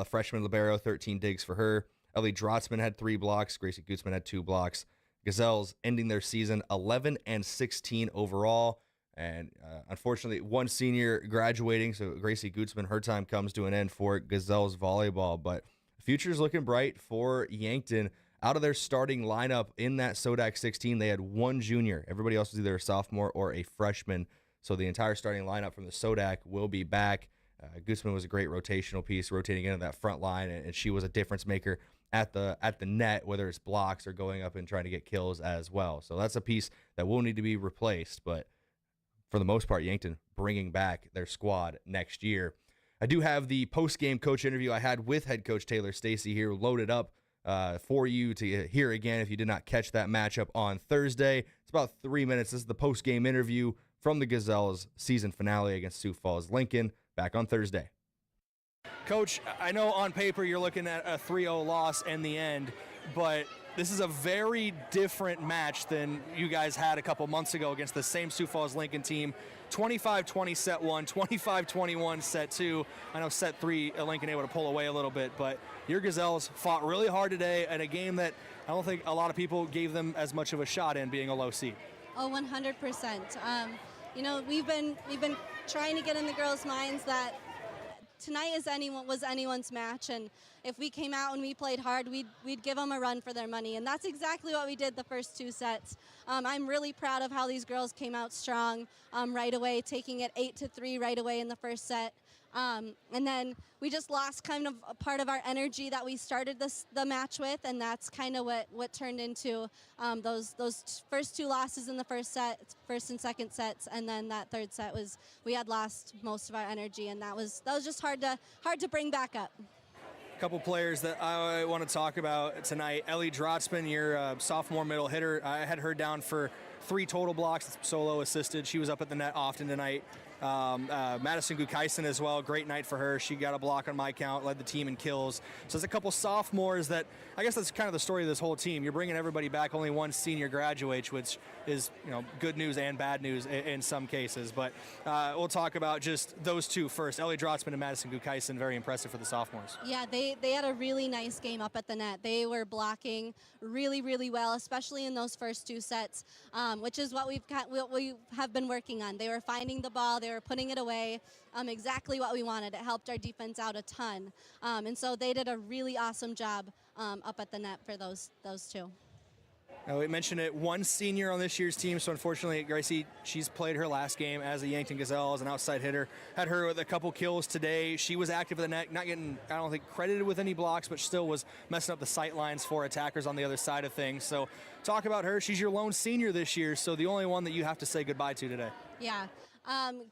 freshman libero, 13 digs for her. Ellie Drotzman had 3 blocks. Gracie Gutzman had 2 blocks. Gazelles ending their season 11-16 overall. And unfortunately, one senior graduating, so Gracie Gutzman, her time comes to an end for Gazelles volleyball. But the future's looking bright for Yankton. Out of their starting lineup in that SODAC 16, they had 1 junior. Everybody else was either a sophomore or a freshman. So the entire starting lineup from the SODAC will be back. Gutzman was a great rotational piece, rotating into that front line, and she was a difference maker at the net, whether it's blocks or going up and trying to get kills as well. So that's a piece that will need to be replaced. But for the most part, Yankton bringing back their squad next year. I do have the post-game coach interview I had with head coach Taylor Stacey here loaded up for you to hear again if you did not catch that matchup on Thursday. It's about 3 minutes. This is the post-game interview from the Gazelles season finale against Sioux Falls Lincoln back on Thursday. Coach, I know on paper you're looking at a 3-0 loss in the end, but this is a very different match than you guys had a couple months ago against the same Sioux Falls Lincoln team. 25-20 set 1, 25-21 set 2. I know set 3 Lincoln able to pull away a little bit, but your Gazelles fought really hard today in a game that I don't think a lot of people gave them as much of a shot in, being a low seed. Oh, 100%. You know, we've been trying to get in the girls' minds that tonight was anyone's match, and if we came out and we played hard, we'd give them a run for their money, and that's exactly what we did the first 2 sets. I'm really proud of how these girls came out strong right away, taking it 8-3 right away in the first set. And then we just lost kind of a part of our energy that we started the match with, and that's kind of what turned into those first 2 losses in the first and second sets, and then that third set was we had lost most of our energy, and that was just hard to bring back up. A couple players that I want to talk about tonight. Ellie Drotzman, your sophomore middle hitter. I had her down for 3 total blocks, solo assisted. She was up at the net often tonight. Madison Gukaisen as well, great night for her. She got a block on my count, led the team in kills. So there's a couple sophomores that, I guess that's kind of the story of this whole team. You're bringing everybody back, only one senior graduates, which is, you know, good news and bad news in some cases. But we'll talk about just those 2 first. Ellie Drotzman and Madison Gukaisen, very impressive for the sophomores. Yeah, they had a really nice game up at the net. They were blocking really, really well, especially in those first 2 sets, which is what we have been working on. They were finding the ball, they were putting it away, exactly what we wanted. It helped our defense out a ton, and so they did a really awesome job up at the net for those 2. Now, we mentioned it, 1 senior on this year's team, so unfortunately, Gracie, she's played her last game as a Yankton Gazelle as an outside hitter. Had her with a couple kills today. She was active in the net, not getting, I don't think, credited with any blocks, but still was messing up the sight lines for attackers on the other side of things. So talk about her. She's your lone senior this year, so the only one that you have to say goodbye to today. Yeah.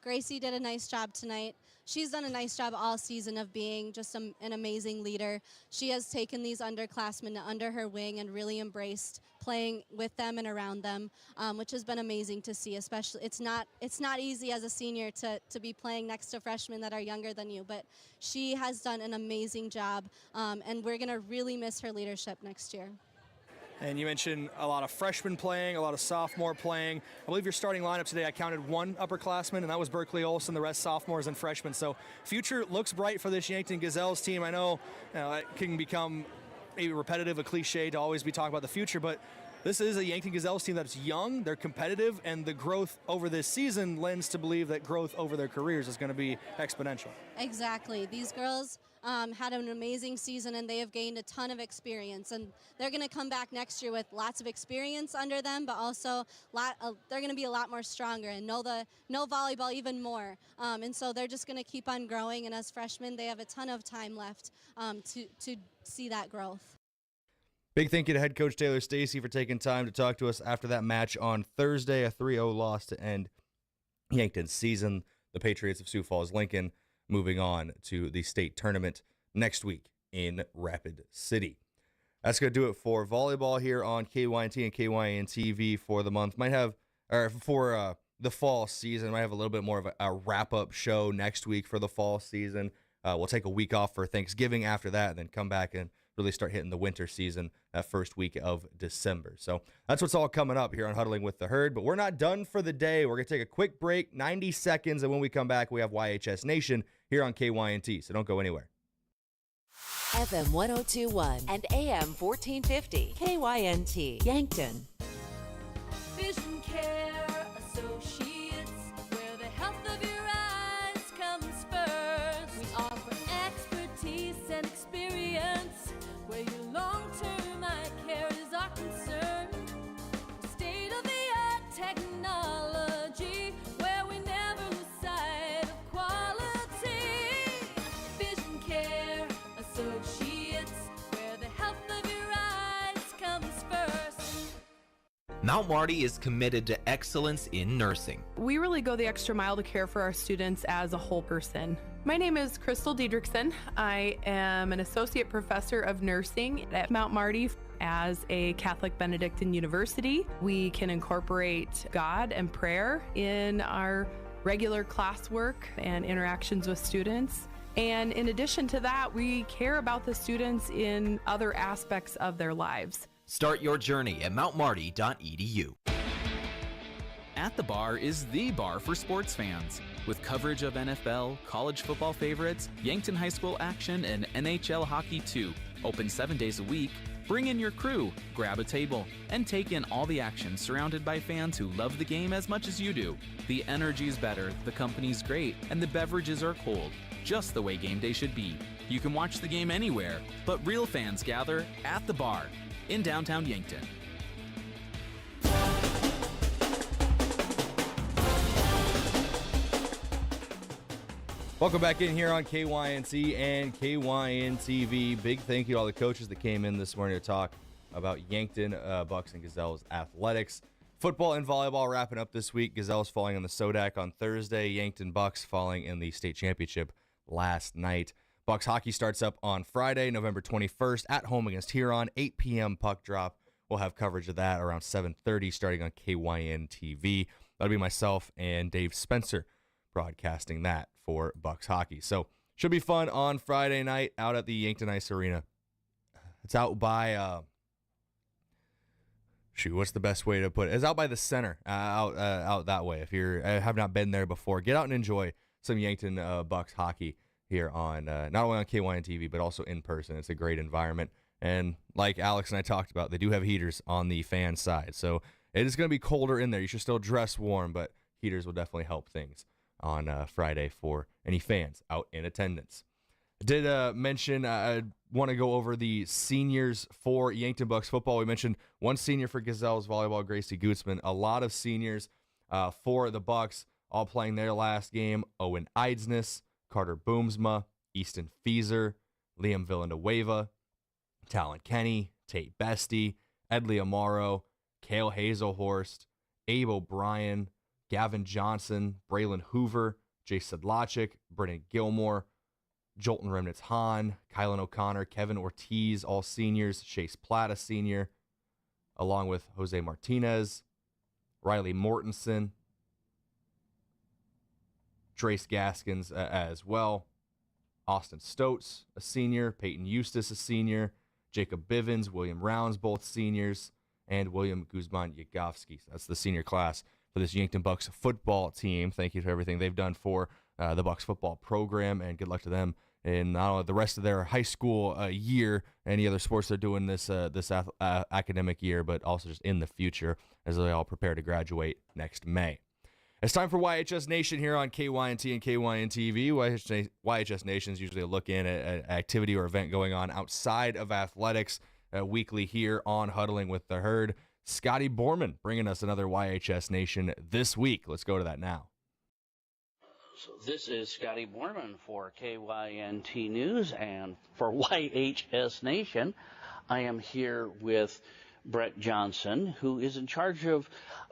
Gracie did a nice job tonight. She's done a nice job all season of being just an amazing leader. She has taken these underclassmen under her wing and really embraced playing with them and around them, which has been amazing to see. Especially, it's not easy as a senior to be playing next to freshmen that are younger than you, but she has done an amazing job, and we're going to really miss her leadership next year. And you mentioned a lot of freshmen playing, a lot of sophomore playing. I believe your starting lineup today, I counted 1 upperclassman, and that was Berkeley Olson, the rest sophomores and freshmen. So future looks bright for this Yankton Gazelles team. I know, it can become maybe repetitive, a cliche to always be talking about the future, but this is a Yankton Gazelles team that's young, they're competitive, and the growth over this season lends to believe that growth over their careers is going to be exponential. Exactly. These girls had an amazing season, and they have gained a ton of experience, and they're going to come back next year with lots of experience under them, but also they're going to be a lot more stronger and know volleyball even more, and so they're just going to keep on growing, and as freshmen they have a ton of time left to see that growth. Big thank you to head coach Taylor Stacey for taking time to talk to us after that match on Thursday, a 3-0 loss to end Yankton's season. The Patriots of Sioux Falls Lincoln moving on to the state tournament next week in Rapid City. That's going to do it for volleyball here on KYNT and KYN TV for the month. Might have, or for the fall season, might have a little bit more of a wrap-up show next week for the fall season. We'll take a week off for Thanksgiving after that, and then come back and really start hitting the winter season that first week of December. So that's what's all coming up here on Huddling with the Herd. But we're not done for the day. We're going to take a quick break, 90 seconds, and when we come back, we have YHS Nation here on KYNT. So don't go anywhere. FM 1021 and AM 1450. KYNT, Yankton. Vision Care Associates, where the health of your eyes comes first. We offer expertise and experience, where your long-term eye care is our concern. State-of-the-art technology, where we never lose sight of quality. Vision Care Associates, where the health of your eyes comes first. Mount Marty is committed to excellence in nursing. We really go the extra mile to care for our students as a whole person. My name is Crystal Diedrichson. I am an associate professor of nursing at Mount Marty. As a Catholic Benedictine university, we can incorporate God and prayer in our regular classwork and interactions with students. And in addition to that, we care about the students in other aspects of their lives. Start your journey at mountmarty.edu. At the Bar is the bar for sports fans. With coverage of NFL, college football favorites, Yankton High School action, and NHL hockey too. Open 7 days a week. Bring in your crew, grab a table, and take in all the action surrounded by fans who love the game as much as you do. The energy's better, the company's great, and the beverages are cold. Just the way game day should be. You can watch the game anywhere, but real fans gather at the Bar in downtown Yankton. Welcome back in here on KYNT and KYN TV. Big thank you to all the coaches that came in this morning to talk about Yankton Bucks and Gazelles athletics. Football and volleyball wrapping up this week. Gazelles falling on the Sodak on Thursday. Yankton Bucks falling in the state championship last night. Bucks hockey starts up on Friday, November 21st at home against Huron. 8 p.m. puck drop. We'll have coverage of that around 7:30 starting on KYN TV. That'll be myself and Dave Spencer broadcasting that for Bucks hockey. So should be fun on Friday night out at the Yankton Ice Arena. It's out by what's the best way to put it? It's out by the center, out that way. If you have not been there before, get out and enjoy some Yankton Bucks hockey here on not only on KYN TV but also in person. It's a great environment, and like Alex and I talked about, they do have heaters on the fan side, so it is going to be colder in there. You should still dress warm, but heaters will definitely help things on Friday for any fans out in attendance. I did mention I want to go over the seniors for Yankton Bucks football. We mentioned one senior for Gazelles volleyball, Gracie Gutzman. A lot of seniors for the Bucks, all playing their last game. Owen Eidsness, Carter Boomsma, Easton Feeser, Liam Villanueva, Talon Kenny, Tate Bestie, Edley Amaro, Kale Hazelhorst, Abe O'Brien, Gavin Johnson, Braylon Hoover, Jay Sedlacek, Brennan Gilmore, Jolton Remnitz Hahn, Kylan O'Connor, Kevin Ortiz, all seniors, Chase Plata senior, along with Jose Martinez, Riley Mortensen, Trace Gaskins as well, Austin Stotes, a senior, Peyton Eustace, a senior, Jacob Bivens, William Rounds, both seniors, and William Guzman Yagovsky. That's the senior class for this Yankton Bucks football team. Thank you for everything they've done for the Bucks football program, and good luck to them in not only the rest of their high school year, any other sports they're doing this academic year, but also just in the future as they all prepare to graduate next May. It's time for YHS Nation here on KYNT and KYN TV. YHS Nation is usually a look in at an activity or event going on outside of athletics weekly here on Huddling with the Herd. Scotty Borman bringing us another YHS Nation this week. Let's go to that now. So this is Scotty Borman for KYNT News, and for YHS Nation, I am here with Brett Johnson, who is in charge of,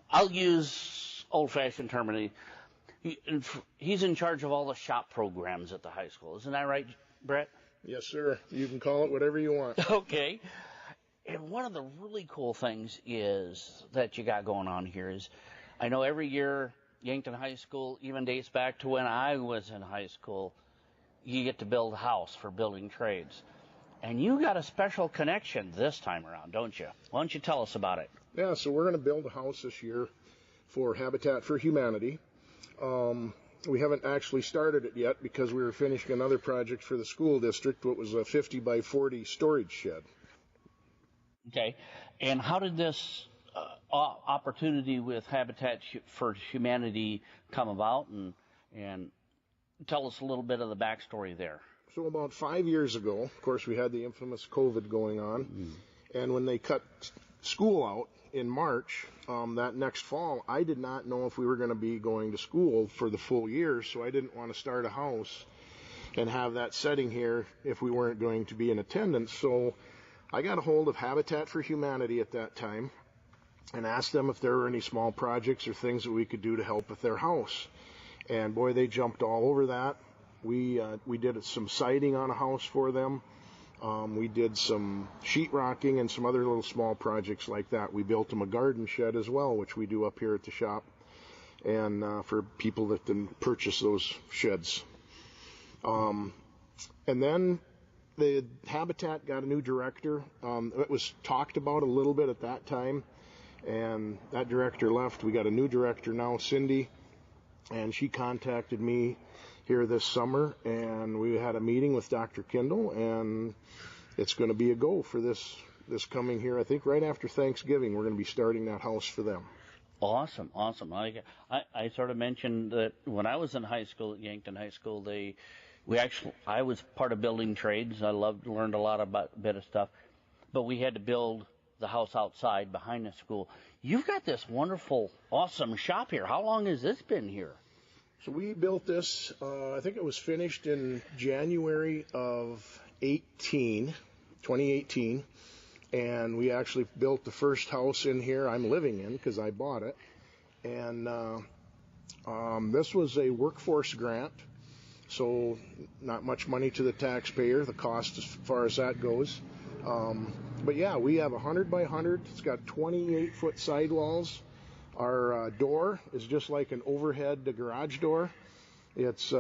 I'll use old-fashioned terminology, He's in charge of all the shop programs at the high school. Isn't that right, Brett? Yes, sir. You can call it whatever you want. Okay. And one of the really cool things is that you got going on here is, I know every year Yankton High School even dates back to when I was in high school. You get to build a house for building trades. And you got a special connection this time around, don't you? Why don't you tell us about it? Yeah, so we're going to build a house this year for Habitat for Humanity. We haven't actually started it yet because we were finishing another project for the school district, what was a 50 by 40 storage shed. Okay. And how did this opportunity with Habitat for Humanity come about? And tell us a little bit of the backstory there. So about 5 years ago, of course, we had the infamous COVID going on. And when they cut school out in March, that next fall, I did not know if we were going to be going to school for the full year, so I didn't want to start a house and have that setting here if we weren't going to be in attendance. So I got a hold of Habitat for Humanity at that time and asked them if there were any small projects or things that we could do to help with their house. And boy, they jumped all over that. We did some siding on a house for them. We did some sheetrocking and some other little small projects like that. We built them a garden shed as well, which we do up here at the shop, and for people that can purchase those sheds. And then the Habitat got a new director. It was talked about a little bit at that time, and that director left. We got a new director now, Cindy, and she contacted me here this summer, and we had a meeting with Dr. Kindle, and it's going to be a go for this coming here. I think right after Thanksgiving, we're going to be starting that house for them. Awesome. I sort of mentioned that when I was in high school at Yankton High School, I was part of building trades. I learned a lot about a bit of stuff, but we had to build the house outside behind the school. You've got this wonderful, awesome shop here. How long has this been here? So we built this, I think it was finished in January of 2018, and we actually built the first house in here I'm living in because I bought it. And this was a workforce grant, so not much money to the taxpayer, the cost as far as that goes. But yeah, we have 100 by 100. It's got 28-foot sidewalls. Our door is just like an overhead garage door. It's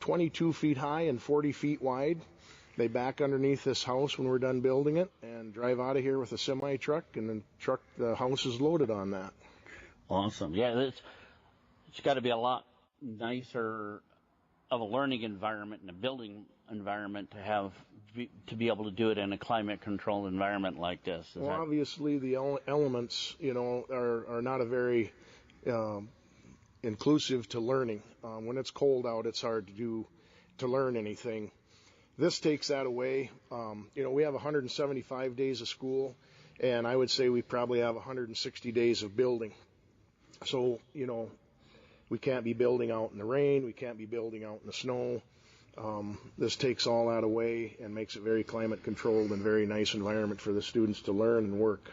22 feet high and 40 feet wide. They back underneath this house when we're done building it and drive out of here with a semi-truck, and the house is loaded on that. Awesome. Yeah, it's got to be a lot nicer of a learning environment and a building environment to be able to do it in a climate-controlled environment like this. Well, obviously the elements, are not a very inclusive to learning. When it's cold out, it's hard to learn anything. This takes that away. We have 175 days of school, and I would say we probably have 160 days of building. So, we can't be building out in the rain. We can't be building out in the snow. This takes all that away and makes it very climate controlled and very nice environment for the students to learn and work.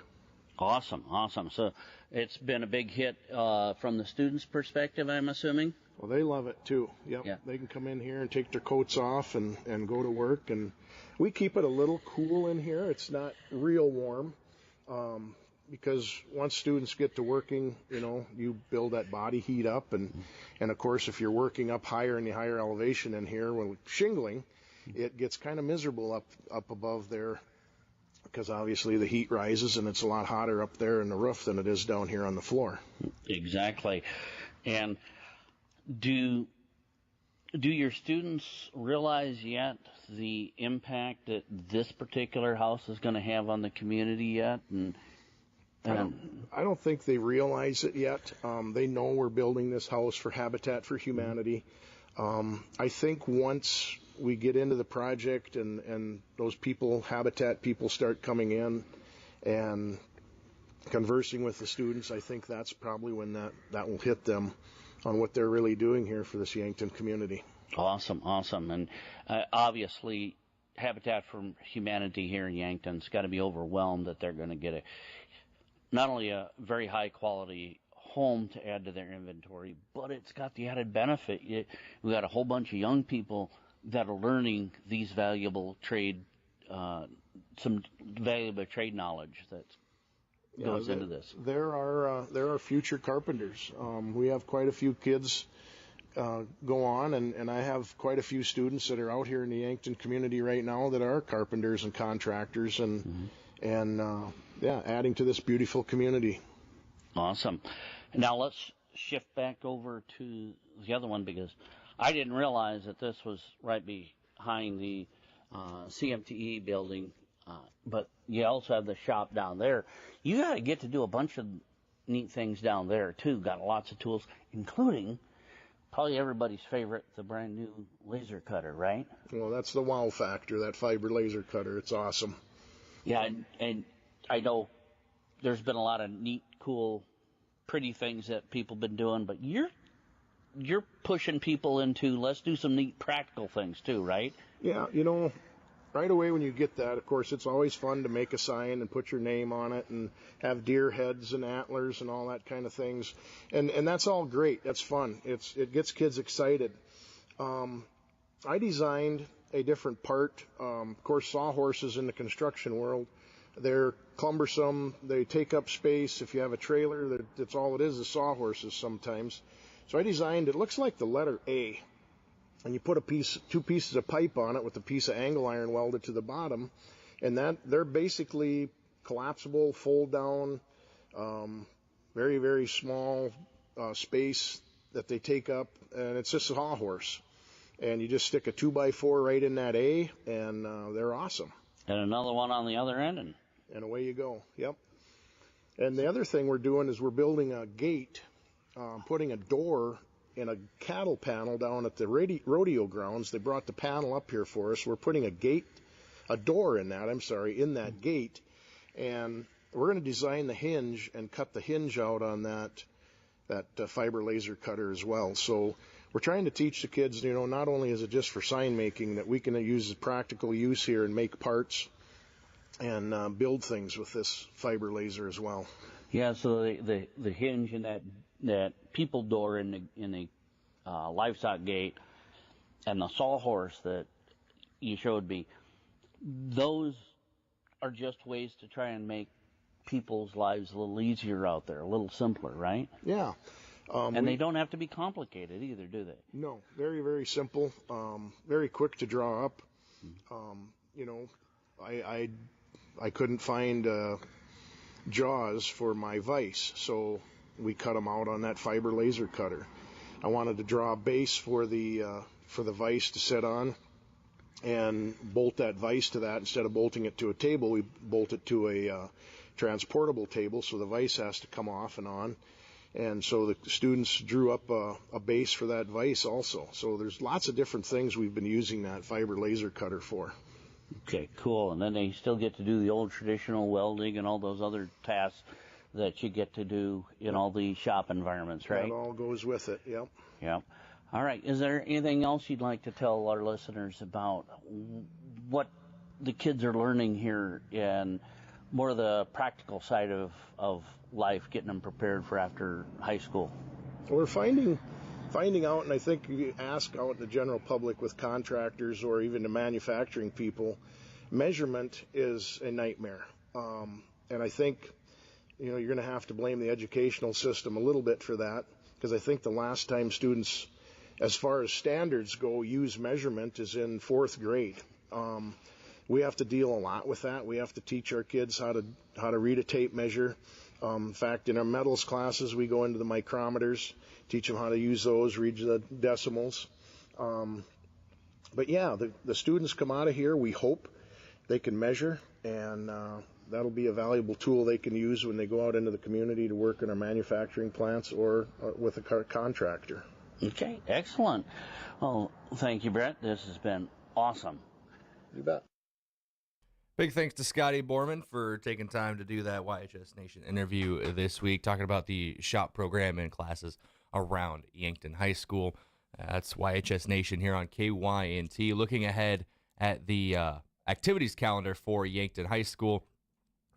Awesome. So it's been a big hit from the students' perspective, I'm assuming? Well, they love it too. Yep. Yeah. They can come in here and take their coats off and go to work. And we keep it a little cool in here. It's not real warm because once students get to working, you build that body heat up. And of course, if you're working up higher in the higher elevation in here, with shingling, it gets kind of miserable up above there because obviously the heat rises and it's a lot hotter up there in the roof than it is down here on the floor. Exactly. And do your students realize yet the impact that this particular house is going to have on the community yet? And I don't think they realize it yet. They know we're building this house for Habitat for Humanity. I think once we get into the project and those Habitat people start coming in and conversing with the students, I think that's probably when that will hit them on what they're really doing here for this Yankton community. Awesome. And obviously, Habitat for Humanity here in Yankton's got to be overwhelmed that they're going to get not only a very high quality home to add to their inventory, but it's got the added benefit. We got a whole bunch of young people that are learning these valuable trade, some valuable trade knowledge that goes into this. There are future carpenters. We have quite a few kids go on, and I have quite a few students that are out here in the Yankton community right now that are carpenters and contractors, and adding to this beautiful community. Awesome. Now let's shift back over to the other one, because I didn't realize that this was right behind the CMTE building, but you also have the shop down there. You got to get to do a bunch of neat things down there too. Got lots of tools, including probably everybody's favorite, the brand new laser cutter, right? Well, that's the wow factor, that fiber laser cutter. It's awesome. Yeah, and I know there's been a lot of neat, cool, pretty things that people been doing, but you're pushing people into, let's do some neat practical things too, right? Yeah, right away when you get that, of course, it's always fun to make a sign and put your name on it and have deer heads and antlers and all that kind of things. And that's all great. That's fun. It gets kids excited. I designed a different part. Of course, sawhorses in the construction world, they're cumbersome. They take up space. If you have a trailer, that's all it is sawhorses sometimes. So I designed, it looks like the letter A. And you put two pieces of pipe on it with a piece of angle iron welded to the bottom, and they're basically collapsible, fold down, very, very small space that they take up, and it's just a sawhorse. And you just stick a 2x4 right in that A, and they're awesome. And another one on the other end, and away you go. Yep. And the other thing we're doing is we're building a gate, putting a door in a cattle panel down at the rodeo grounds. They brought the panel up here for us. We're putting a door in that gate, and we're going to design the hinge and cut the hinge out on that fiber laser cutter as well. So we're trying to teach the kids, not only is it just for sign making, that we can use practical use here and make parts and build things with this fiber laser as well. Yeah, so the hinge and that people door in the livestock gate and the sawhorse that you showed me, those are just ways to try and make people's lives a little easier out there, a little simpler, right? Yeah. And they don't have to be complicated either, do they? No, very, very simple, very quick to draw up. I couldn't find jaws for my vise, so we cut them out on that fiber laser cutter. I wanted to draw a base for the vise to sit on and bolt that vise to that. Instead of bolting it to a table, we bolt it to a transportable table, so the vise has to come off and on. And so the students drew up a base for that vise also. So there's lots of different things we've been using that fiber laser cutter for. Okay, cool. And then they still get to do the old traditional welding and all those other tasks that you get to do in all the shop environments, right? That all goes with it, yep. Yep. All right. Is there anything else you'd like to tell our listeners about what the kids are learning here and more of the practical side of life, getting them prepared for after high school? We're finding out, and I think you ask out the general public with contractors or even the manufacturing people, measurement is a nightmare. And I think you're going to have to blame the educational system a little bit for that, because I think the last time students, as far as standards go, use measurement is in 4th grade. We have to deal a lot with that. We have to teach our kids how to read a tape measure. In fact, in our metals classes, we go into the micrometers, teach them how to use those, read the decimals. But yeah, the students come out of here, we hope they can measure, and that'll be a valuable tool they can use when they go out into the community to work in our manufacturing plants or with a contractor. Okay, excellent. Well, thank you, Brett. This has been awesome. You bet. Big thanks to Scotty Borman for taking time to do that YHS Nation interview this week, talking about the shop program and classes around Yankton High School. That's YHS Nation here on KYNT. Looking ahead at the activities calendar for Yankton High School,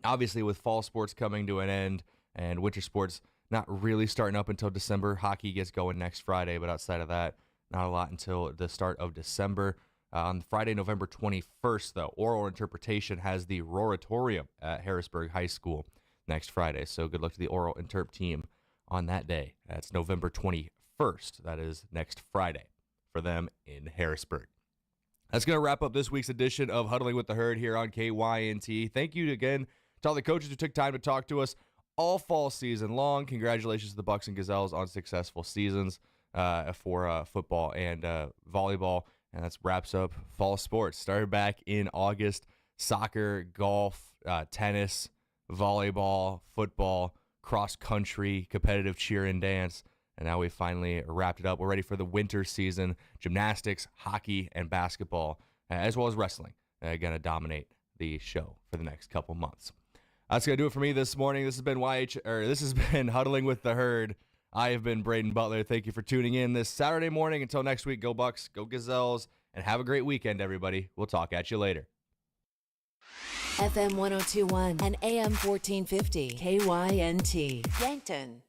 obviously with fall sports coming to an end and winter sports not really starting up until December. Hockey gets going next Friday, but outside of that, not a lot until the start of December. On Friday, November 21st, though, oral interpretation has the Roratorium at Harrisburg High School next Friday. So good luck to the oral interp team on that day. That's November 21st. That is next Friday for them in Harrisburg. That's going to wrap up this week's edition of Huddling with the Herd here on KYNT. Thank you again to all the coaches who took time to talk to us all fall season long. Congratulations to the Bucks and Gazelles on successful seasons for football and volleyball. And that wraps up fall sports. Started back in August. Soccer, golf, tennis, volleyball, football, cross country, competitive cheer and dance. And now we finally wrapped it up. We're ready for the winter season. Gymnastics, hockey, and basketball, as well as wrestling, going to dominate the show for the next couple months. That's going to do it for me this morning. This has been Huddling with the Herd. I have been Brayden Butler. Thank you for tuning in this Saturday morning. Until next week, go Bucks, go Gazelles, and have a great weekend, everybody. We'll talk at you later. FM 1021 and AM 1450, KYNT, Yankton.